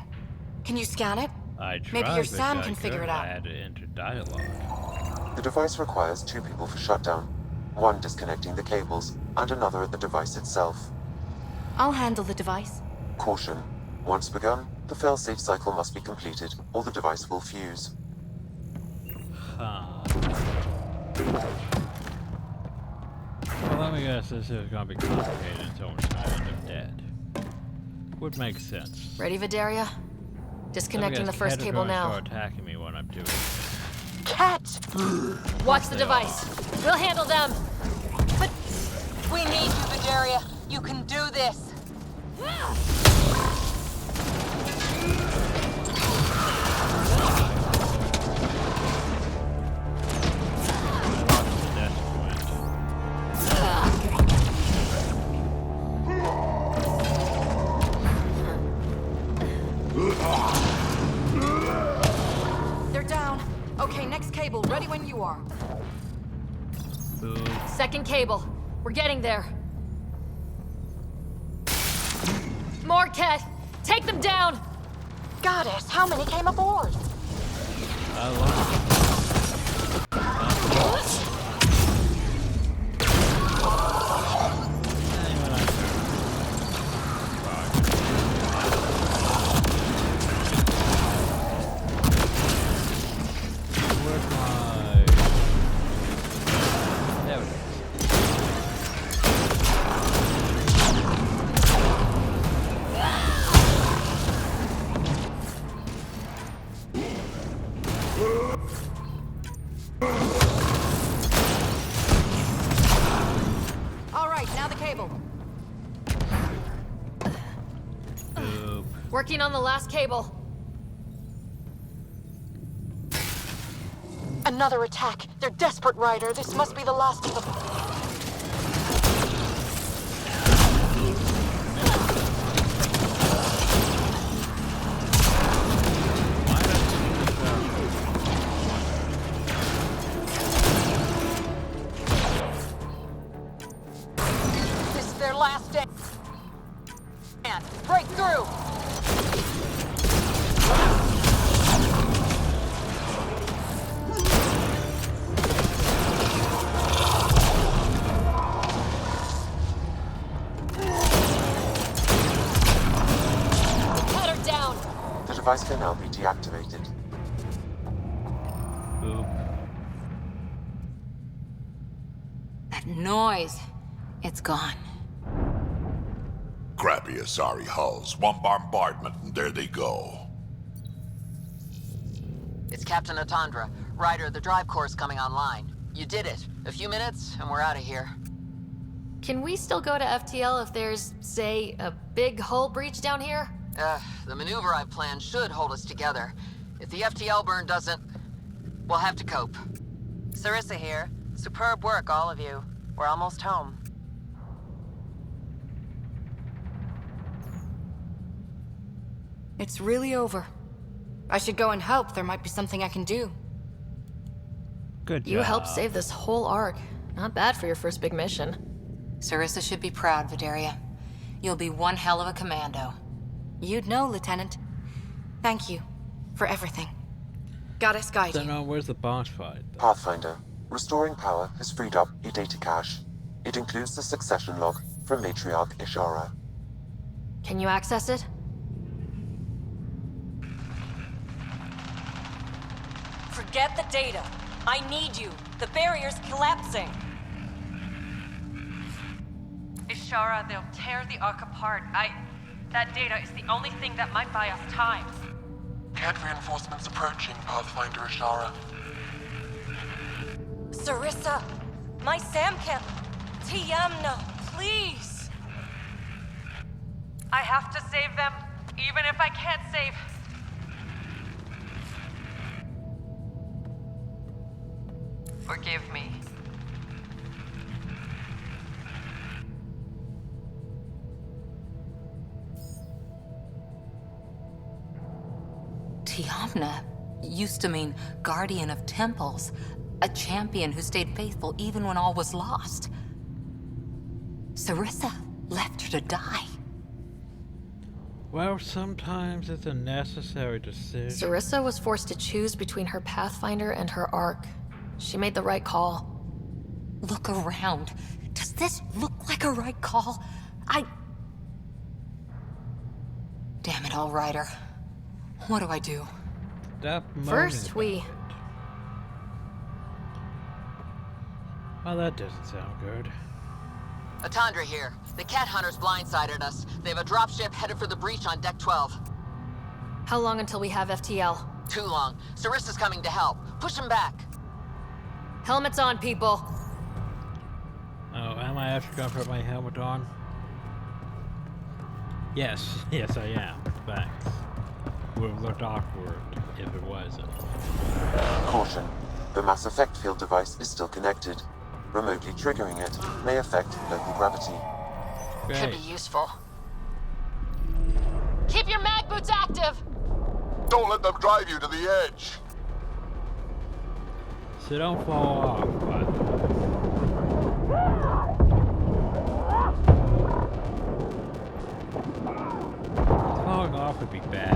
Can you scan it? I tried, Maybe your but Sam I can figure it out. I had to enter dialogue. The device requires 2 people for shutdown. 1 disconnecting the cables, and another at the device itself. I'll handle the device. Caution. Once begun, the failsafe cycle must be completed, or the device will fuse. Huh. Well, let me guess, this is gonna be complicated and someone's gonna end up dead. Would make sense. Ready, Vidaria? Disconnecting the first cable now. Start attacking me when I'm doing this. Cat! Watch the device. We'll handle them. But we need you, Vidaria. You can do this. They're down. Okay, next cable. Ready when you are. Second cable. We're getting there. More, Ket! Take them down! Goddess, how many came aboard? Working on the last cable. Another attack. They're desperate, Ryder. This must be the last of them. This is their last day. And break through. The device can now be deactivated. That noise. It's gone. Crappy Asari hulls. One bombardment, and there they go. It's Captain Atandra. Ryder, the drive core's coming online. You did it. A few minutes, and we're out of here. Can we still go to FTL if there's, say, a big hull breach down here? The maneuver I've planned should hold us together. If the FTL burn doesn't, we'll have to cope. Sarissa here. Superb work, all of you. We're almost home. It's really over. I should go and help. There might be something I can do. Good job. You helped save this whole arc. Not bad for your first big mission. Sarissa should be proud, Vidaria. You'll be one hell of a commando. You'd know, Lieutenant. Thank you for everything. Goddess guide you. So where's the boss fight? Pathfinder. Restoring power has freed up a data cache. It includes the succession log from Matriarch Ishara. Can you access it? Forget the data. I need you. The barrier's collapsing. Ishara, they'll tear the Ark apart. That data is the only thing that might buy us time. Cat reinforcements approaching, Pathfinder Ishara. Sarissa, My Sam camp. Tiamno, please. I have to save them, even if I can't save. Forgive me. Tiamna used to mean guardian of temples, a champion who stayed faithful even when all was lost. Sarissa left her to die. Well, sometimes it's a necessary decision. Sarissa was forced to choose between her Pathfinder and her Ark. She made the right call. Look around. Does this look like a right call? Damn it all, Ryder. What do I do? Stop First, moaning. Well, that doesn't sound good. Atandra here. The cat hunters blindsided us. They have a dropship headed for the breach on Deck 12. How long until we have FTL? Too long. Sarissa's coming to help. Push him back. Helmets on, people. Oh, am I actually going to put my helmet on? Yes, yes I am. Thanks. Would have looked awkward if it wasn't. Caution. The mass effect field device is still connected. Remotely triggering it may affect local gravity. Could be useful. Keep your mag boots active. Don't let them drive you to the edge. So don't fall off, by the way. Falling off would be bad.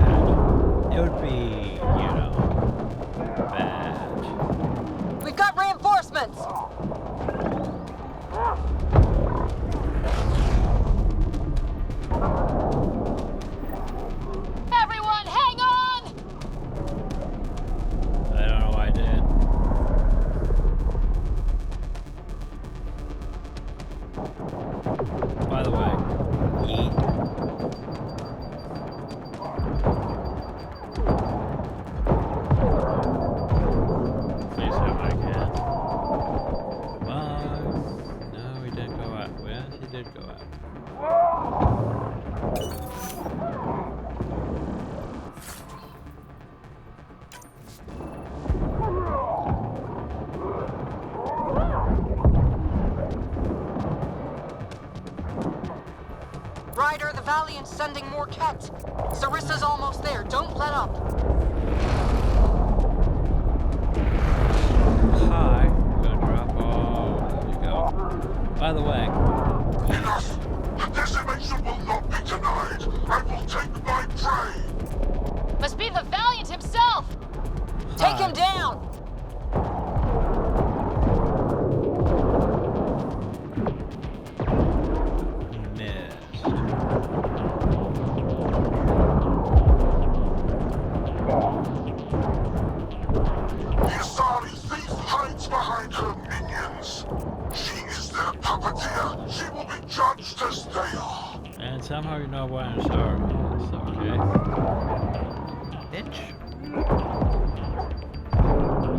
It would be, you know, bad. We've got reinforcements! Everyone, hang on! I don't know what I did. By the way, yeet. Please hope I can. No, we didn't go out. Well, he did go out. Ryder, the Valiant's sending more Ket. Sarissa's almost there. Don't let up. Hi. I'm gonna drop all. There you go. By the way. Enough! The decimation will not be denied! I will take my prey! Must be the Valiant himself! Take him down! The Asari thief hides behind her minions. She is their puppeteer. She will be judged as they are. And somehow you know what an Asari is, okay? Bitch.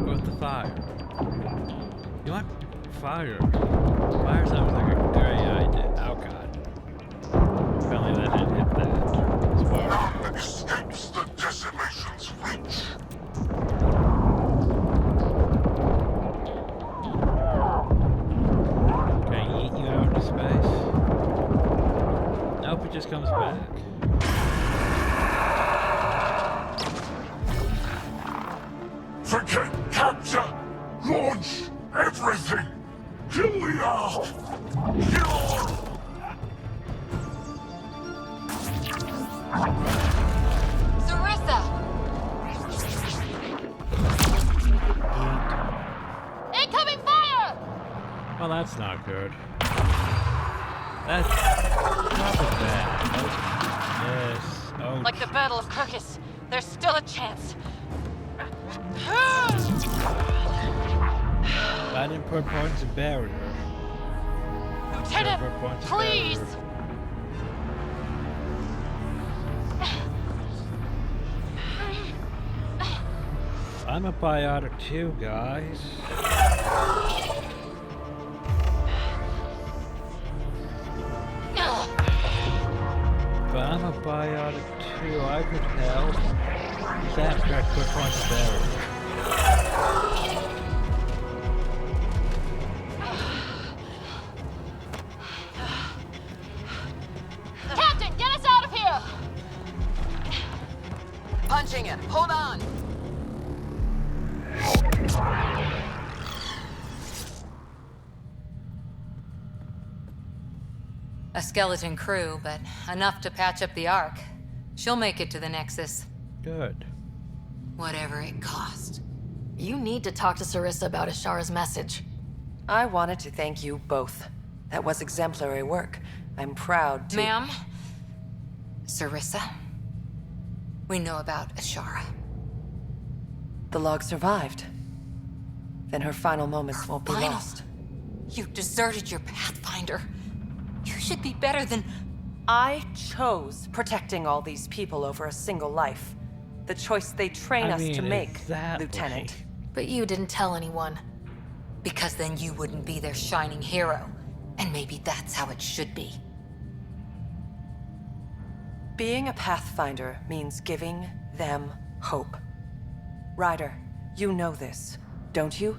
With the fire. You want fire? Fire sounds like a great idea. Oh god. Apparently that didn't hit that. None escapes the decimation's reach. Can I eat you out into space? Nope, it just comes back. Forget capture! Launch everything! Kill the Ark! Kill! Sarissa! Incoming fire! Well, that's not good. That's not bad. Yes. Oh, Like the Battle of Kirkus, there's still a chance. I didn't put points of barrier. Lieutenant, Put points of please! barrier. I'm a biotic too, guys. try on it too. I could help. Zap track quick one to barrel. Captain, get us out of here! Punching it. Hold on. A skeleton crew, but enough to patch up the Ark. She'll make it to the Nexus. Good. Whatever it cost. You need to talk to Sarissa about Ashara's message. I wanted to thank you both. That was exemplary work. I'm proud to— Ma'am? Sarissa? We know about Ashara. The log survived. Then her final moments won't be lost. You deserted your Pathfinder. You should be better than— I chose protecting all these people over a single life. The choice they train us to make, Lieutenant. But you didn't tell anyone. Because then you wouldn't be their shining hero. And maybe that's how it should be. Being a Pathfinder means giving them hope. Ryder, you know this, don't you?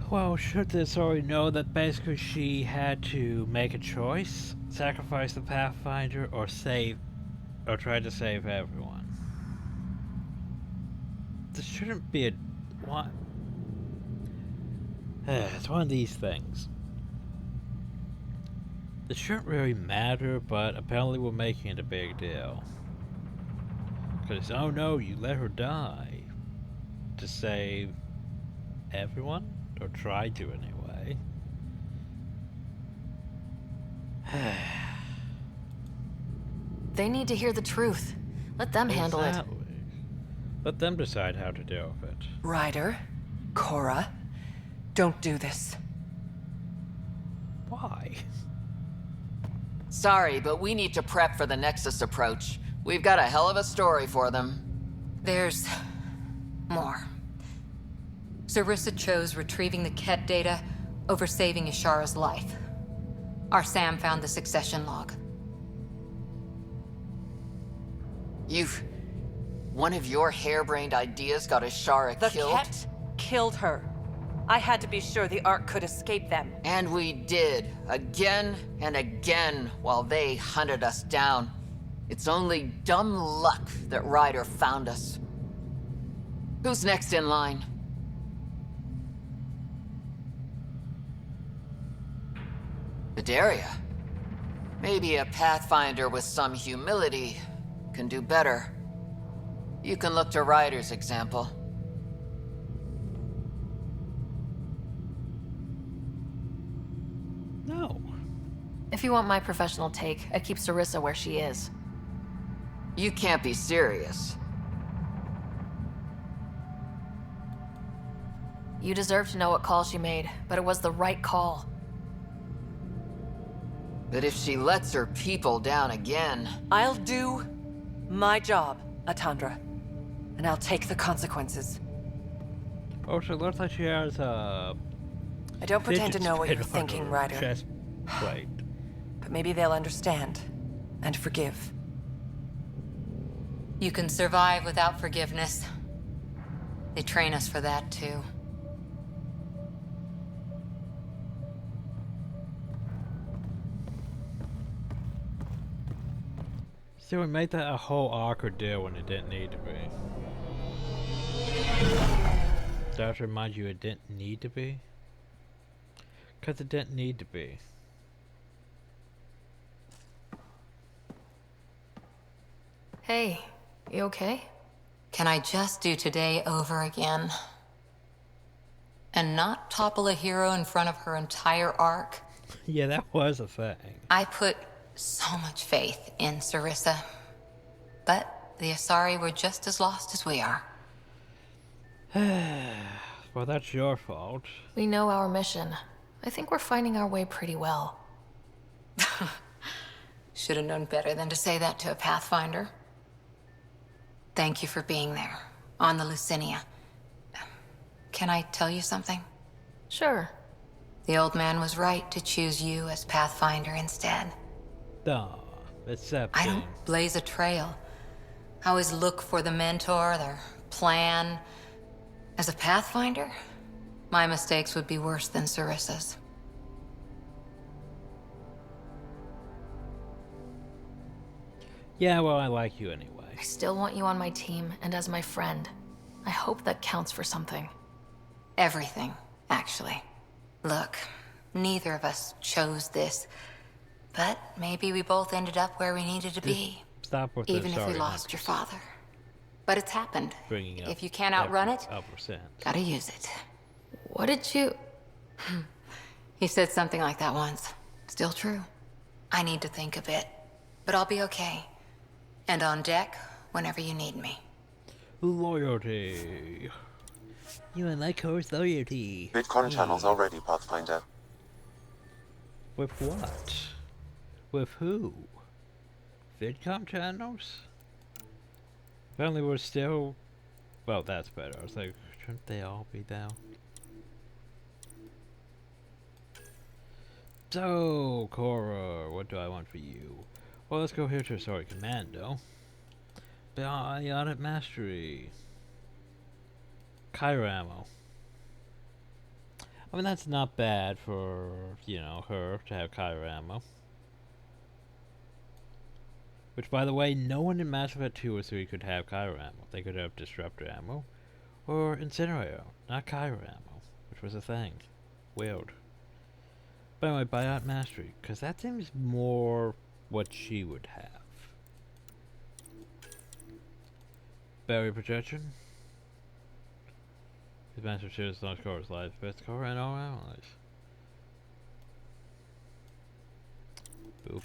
Well, should this already know that basically she had to make a choice? Sacrifice the Pathfinder or try to save everyone? This shouldn't be one. It's one of these things. This shouldn't really matter, but apparently we're making it a big deal. Because, oh no, you let her die. To save everyone? Or try to, anyway. They need to hear the truth. Let them handle it. Let them decide how to deal with it. Ryder, Cora, don't do this. Why? Sorry, but we need to prep for the Nexus approach. We've got a hell of a story for them. There's more. Sarissa chose retrieving the Ket data over saving Ashara's life. Our Sam found the succession log. One of your harebrained ideas got Ashara killed? The Ket killed her. I had to be sure the Ark could escape them. And we did, again and again, while they hunted us down. It's only dumb luck that Ryder found us. Who's next in line? Bedaria. Maybe a Pathfinder with some humility can do better. You can look to Ryder's example. No. If you want my professional take, I keep Sarissa where she is. You can't be serious. You deserve to know what call she made, but it was the right call. But if she lets her people down again... I'll do my job, Atandra. And I'll take the consequences. Oh, so it looks like she has a... I don't pretend to know what you're thinking, Ryder. Chest plate. But maybe they'll understand. And forgive. You can survive without forgiveness. They train us for that, too. So we made that a whole awkward deal when it didn't need to be. Does that remind you it didn't need to be? Because it didn't need to be. Hey, you okay? Can I just do today over again? And not topple a hero in front of her entire arc? Yeah, that was a thing. I put so much faith in Sarissa. But the Asari were just as lost as we are. Well, that's your fault. We know our mission. I think we're finding our way pretty well. Should have known better than to say that to a Pathfinder. Thank you for being there, on the Lucinia. Can I tell you something? Sure. The old man was right to choose you as Pathfinder instead. Duh, accepting. I don't blaze a trail. I always look for the mentor, their plan. As a Pathfinder, my mistakes would be worse than Sarissa's. Yeah, well, I like you anyway. I still want you on my team and as my friend. I hope that counts for something. Everything, actually. Look, neither of us chose this, but maybe we both ended up where we needed to be. Stop with even the if we sorry lost your father. But it's happened. Bringing up If you can't outrun it, %. gotta use it. What did you... He said something like that once. Still true. I need to think a bit, but I'll be okay. And on deck whenever you need me. Loyalty. You and like horse loyalty. Bitcoin channels already, Pathfinder. With what? With who? VidCom channels? Apparently we're still... Well, that's better. I was like, shouldn't they all be down? So, Cora, what do I want for you? Well, let's go here to Sorry Commando. Bionic Mastery. Kyro ammo. I mean, that's not bad for, you know, her to have Kyro ammo. Which, by the way, no one in Mass Effect 2 or 3 could have Kyro ammo. They could have Disruptor ammo or Incinerator, not Kyro ammo, which was a thing. Weird. But anyway, Bionic Mastery, because that seems more what she would have. Barrier Protection. His master shares launch Cora's life, best Cora and all allies. Boop.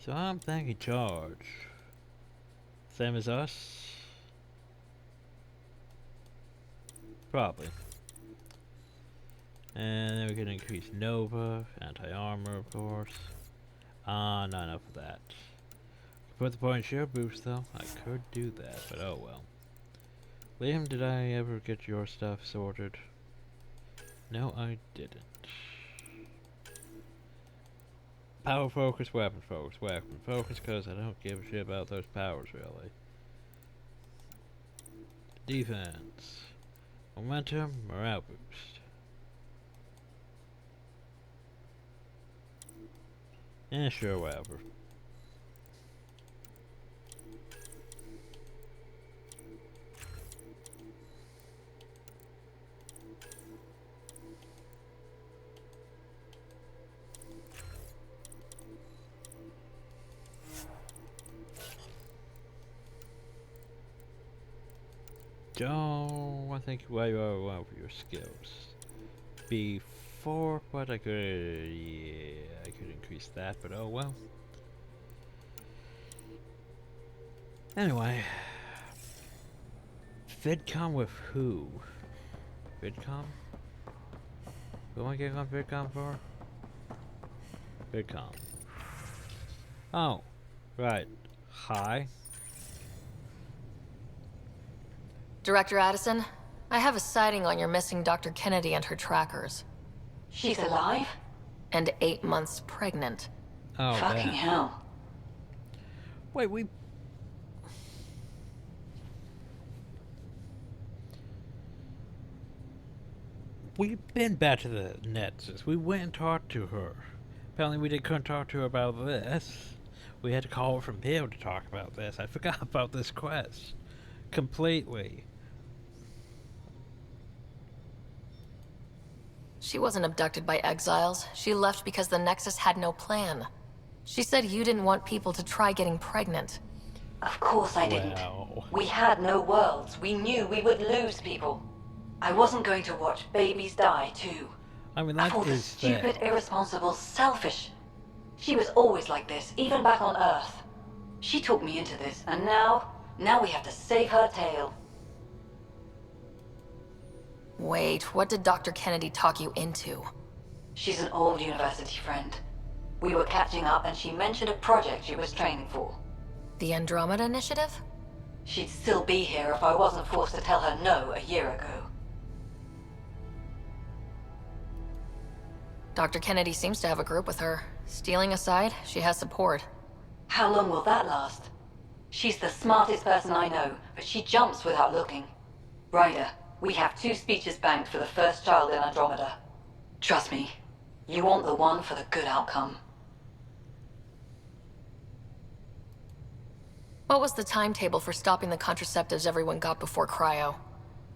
So I'm thinking charge. Same as us? Probably. And then we can increase Nova, anti-armor of course. Not enough of that. Put the point share boost though. I could do that, but oh well. Liam, did I ever get your stuff sorted? No, I didn't. Power focus, weapon focus, because I don't give a shit about those powers really. Defense. Momentum, morale boost. Sure, whatever. I think way over well for your skills. Before, but I could, yeah, I could increase that, but oh well. Anyway, VidCom with who? VidCom? Who am I getting on VidCom for? VidCom. Oh, right. Hi. Director Addison, I have a sighting on your missing Dr. Kennedy and her trackers. She's alive? And 8 months pregnant. Oh, fucking damn. hell. Wait, we've been back to the Nexus. We went and talked to her. Apparently we couldn't talk to her about this. We had to call her from here to talk about this. I forgot about this quest. Completely. She wasn't abducted by exiles. She left because the Nexus had no plan. She said you didn't want people to try getting pregnant. Of course I didn't. We had no worlds. We knew we would lose people. I wasn't going to watch babies die, too. I mean, I that thought is stupid, fair. irresponsible, selfish. She was always like this, even back on Earth. She talked me into this, and now we have to save her tail. Wait, what did Dr. Kennedy talk you into? She's an old university friend. We were catching up and she mentioned a project she was training for. The Andromeda Initiative? She'd still be here if I wasn't forced to tell her no a year ago. Dr. Kennedy seems to have a group with her. Stealing aside, she has support. How long will that last? She's the smartest person I know, but she jumps without looking. Ryder, we have 2 speeches banked for the first child in Andromeda. Trust me, you want the one for the good outcome. What was the timetable for stopping the contraceptives everyone got before cryo?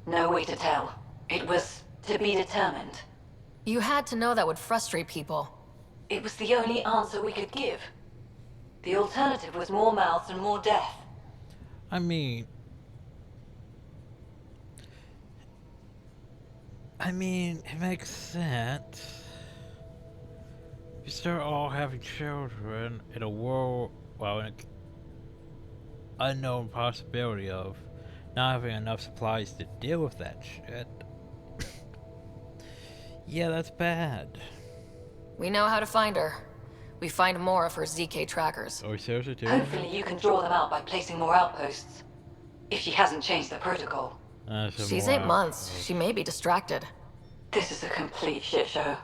No way to tell. It was to be determined. You had to know that would frustrate people. It was the only answer we could give. The alternative was more mouths and more death. I mean, it makes sense. You start all having children in a world, well, in an unknown possibility of not having enough supplies to deal with that shit. Yeah, that's bad. We know how to find her. We find more of her ZK trackers. Oh, seriously, too? Hopefully you can draw them out by placing more outposts. If she hasn't changed the protocol. She's 8 months. She may be distracted. This is a complete shit show.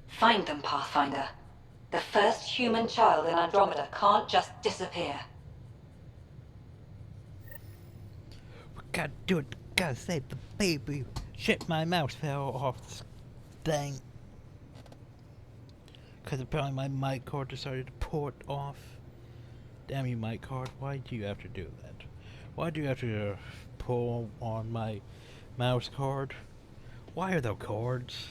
Find them, Pathfinder. The first human child in Andromeda can't just disappear. We gotta do it. Gotta save the baby. Shit, my mouse fell off this thing. Because apparently my mic cord decided to port off. Damn you, mic cord. Why do you have to do that? Why do you have to pull on my mouse cord? Why are there cords?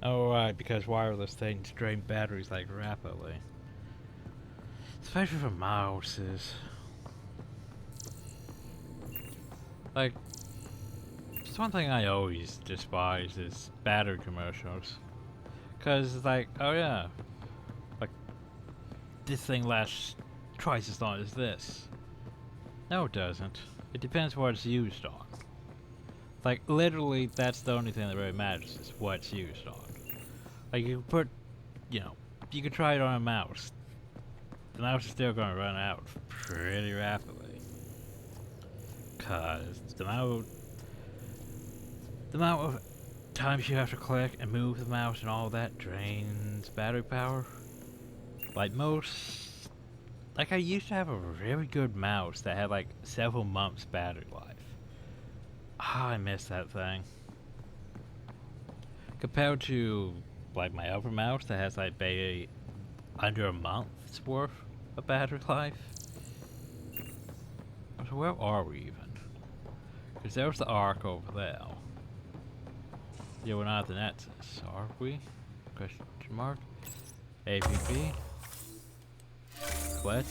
Oh, right, because wireless things drain batteries like rapidly. Especially for mouses. Like, just one thing I always despise is battery commercials. Cause it's like, oh yeah, like, this thing lasts twice as long as this. No, it doesn't. It depends what it's used on. Like, literally, that's the only thing that really matters, is what it's used on. Like, you put, you know, you could try it on a mouse. The mouse is still gonna run out pretty rapidly. Cause the amount of times you have to click and move the mouse and all that drains battery power. Like like I used to have a really good mouse that had like several months battery life. Ah, I miss that thing. Compared to like my other mouse that has like maybe under a month's worth of battery life. So where are we even? Because there's the arc over there. Yeah, we're not at the Nexus, are we? Question mark. APP. What?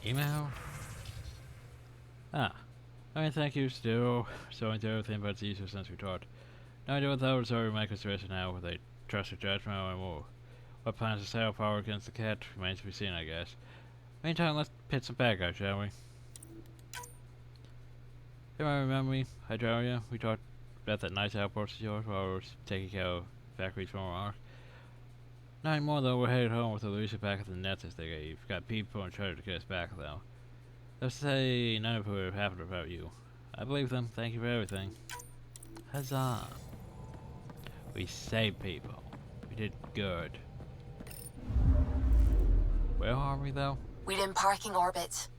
Email? Ah. I mean, thank you still. So into everything but it's easier since we talked. No idea what the others are my consideration now, with a trust your judgment and more. What plans to set up power against the cat remains to be seen, I guess. Meantime, let's pit some bad guys, shall we? You might remember me, Hydraria. We talked about that nice outpost of yours while we were taking care of factories from our arc. Not anymore though, we're headed home with Alicia back at the Nexus they gave. Got people and treasure to get us back though. Let's say none of it would have happened without you. I believe them, thank you for everything. Huzzah! We saved people. We did good. Where are we though? We didn't parking orbit.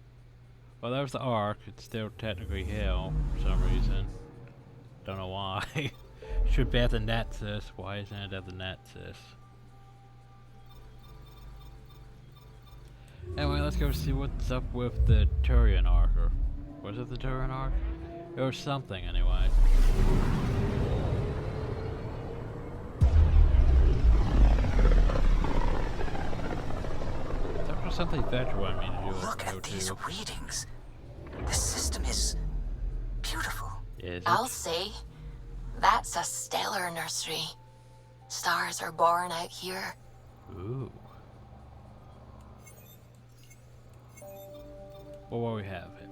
Well, there's the arc. It's still technically hell for some reason. Don't know why. Should be at the Nexus. Why isn't it at the Nexus? Anyway, let's go see what's up with the Turian arc. Or was it the Turian arc? Or something anyway. That was something Vetcher wanted me to do. Look at these readings. The system is beautiful. Is it? I'll say, that's a stellar nursery. Stars are born out here. Ooh. Well, what we have here?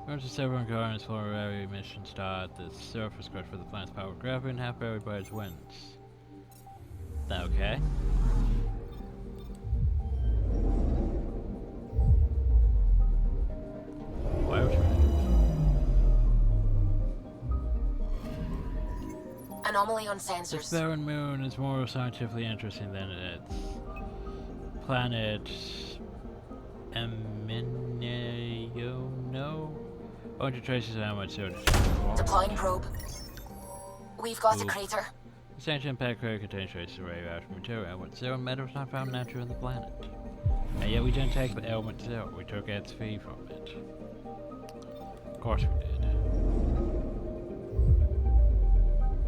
Once the several gardens for every mission start, the surface crust for the planet's power gravity and half everybody's wins. Okay. Anomaly on This sensors. barren moon is more scientifically interesting than its planet Eminiano. Oh, to traces how much so. Deploying probe. We've got a crater. This ancient impact crater contains traces of radioactive material, but zero matter was not found naturally on the planet. And yet we didn't take the element zero, we took its fee from it. Of course we did.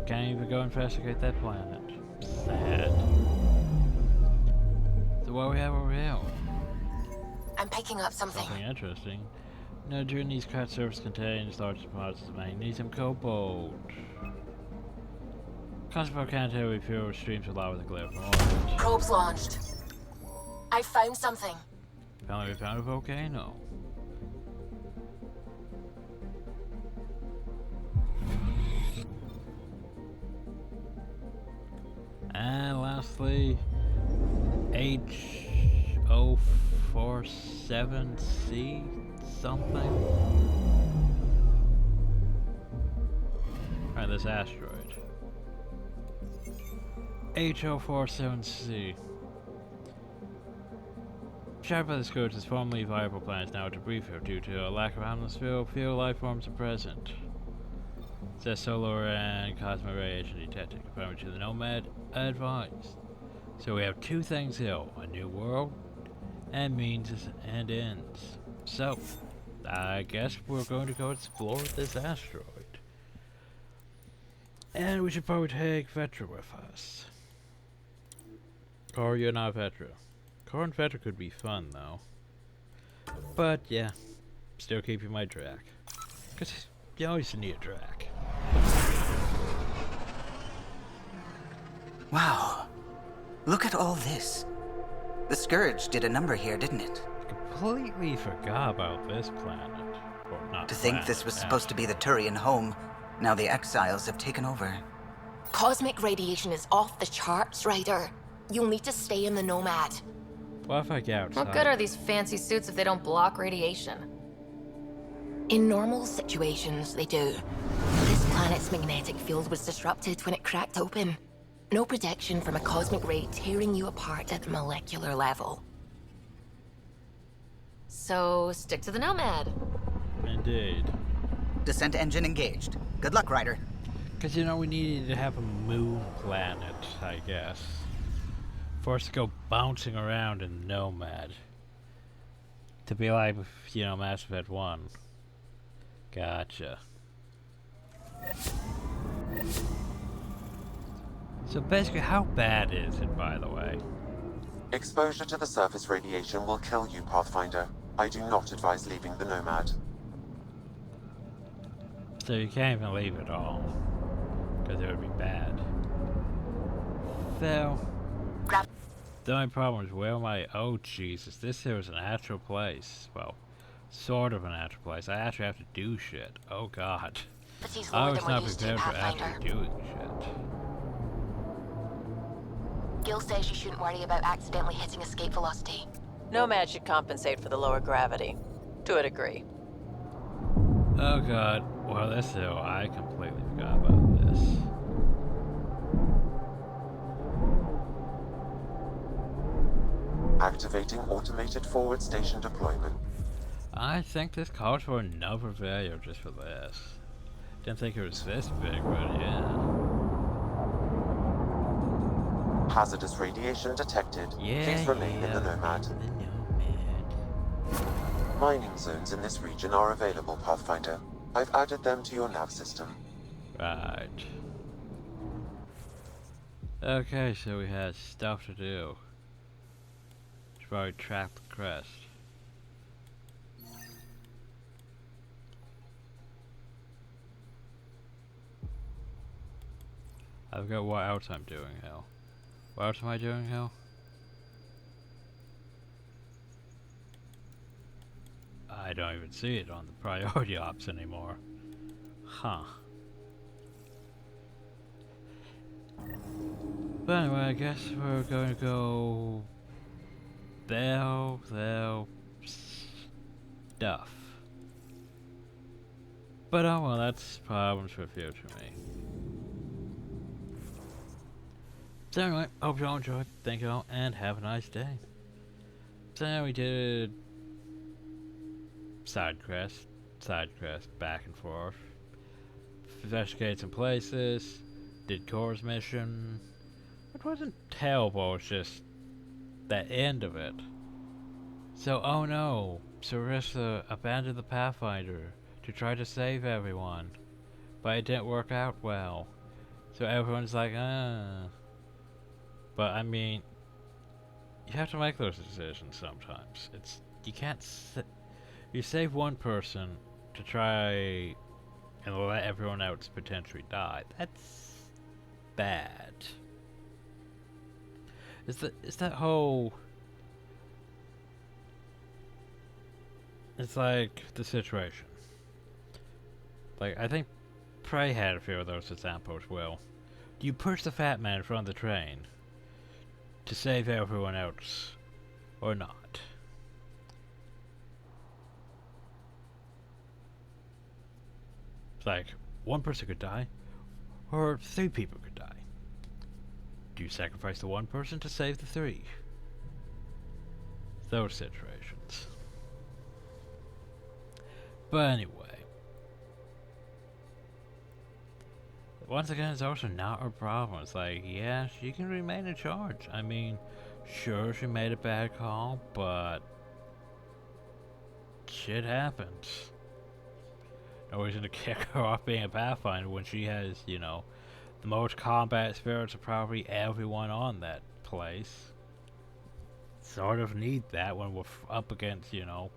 Can't even go investigate that planet. Sad. So what do we have over here? I'm picking up something. Something interesting. During these cut surface contains large deposits of magnesium cobalt. Constant volcanic fuel streams of lava with a glare from orbit. Probes launched. I found something. Apparently we found a volcano. And lastly, H047C something. Alright, this asteroid. H047C. Shattered by the scourge, this formerly viable planet is now a debris field due to a lack of atmosphere. Few life forms are present. It says solar and cosmic radiation detected, confirming to the Nomad advised. So we have two things here: a new world and means and ends. So I guess we're going to go explore this asteroid. And we should probably take Vetra with us. Or you're not Vetra. Core and Vetra could be fun though. But yeah, still keeping my Drac. Because you always need a Drac. Wow. Look at all this. The Scourge did a number here, didn't it? Completely forgot about this planet. Or not To think planet, this was supposed to be the Turian home, now the Exiles have taken over. Cosmic radiation is off the charts, Ryder. You'll need to stay in the Nomad. What if I get outside? What good are these fancy suits if they don't block radiation? In normal situations, they do. This planet's magnetic field was disrupted when it cracked open. No protection from a cosmic ray tearing you apart at the molecular level. So, stick to the Nomad. Indeed. Descent engine engaged. Good luck, Ryder. Because, you know, we needed to have a moon planet, I guess. For us to go bouncing around in Nomad. To be like, you know, Mass Effect 1. Gotcha. So basically, how bad is it, by the way? Exposure to the surface radiation will kill you, Pathfinder. I do not advise leaving the Nomad. So you can't even leave it all. Because it would be bad. So, the only problem is where am I? Oh Jesus, this here is an actual place. Well, sort of an actual place. I actually have to do shit. Oh God. I was not prepared for actually doing shit. Gil says you shouldn't worry about accidentally hitting escape velocity. Nomad should compensate for the lower gravity. To a degree. Oh God. Well, this hill, I completely forgot about this. Activating automated forward station deployment. I think this calls for another video just for this. Didn't think it was this big, but yeah. Hazardous radiation detected. Please remain in the Nomad. Mining zones in this region are available, Pathfinder. I've added them to your nav system. Right. Okay, so we had stuff to do. Should probably track the crest. I forgot what else I'm doing, hell. What else am I doing, hell? I don't even see it on the priority ops anymore. Huh. But anyway, I guess we're going to go... There, stuff. But oh well, that's problems for future me. So anyway, hope you all enjoyed, thank you all, and have a nice day. So we did... side quest, back and forth. Investigate some places, did Core's mission. It wasn't terrible, it's just the end of it. So, oh no, Sarissa abandoned the Pathfinder to try to save everyone, but it didn't work out well. So everyone's like, But I mean, you have to make those decisions sometimes. You can't you save one person to try and let everyone else potentially die. That's bad. It's that whole... It's like the situation. Like, I think Prey had a few of those examples. Well, do you push the fat man in front of the train to save everyone else, or not? It's like, one person could die, or 3 people could die. Do you sacrifice the one person to save the 3? Those situations. But anyway. Once again, it's also not a problem. It's like, yeah, she can remain in charge. I mean, sure, she made a bad call, but shit happens. Nobody's gonna kick her off being a Pathfinder when she has, you know, the most combat spirits of probably everyone on that place. Sort of need that when we're up against, you know,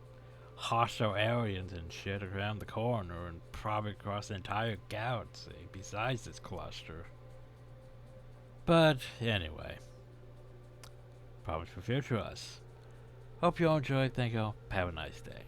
hostile aliens and shit around the corner and probably across the entire galaxy besides this cluster. But anyway, problems for future us. Hope you all enjoyed. Thank you all. Have a nice day.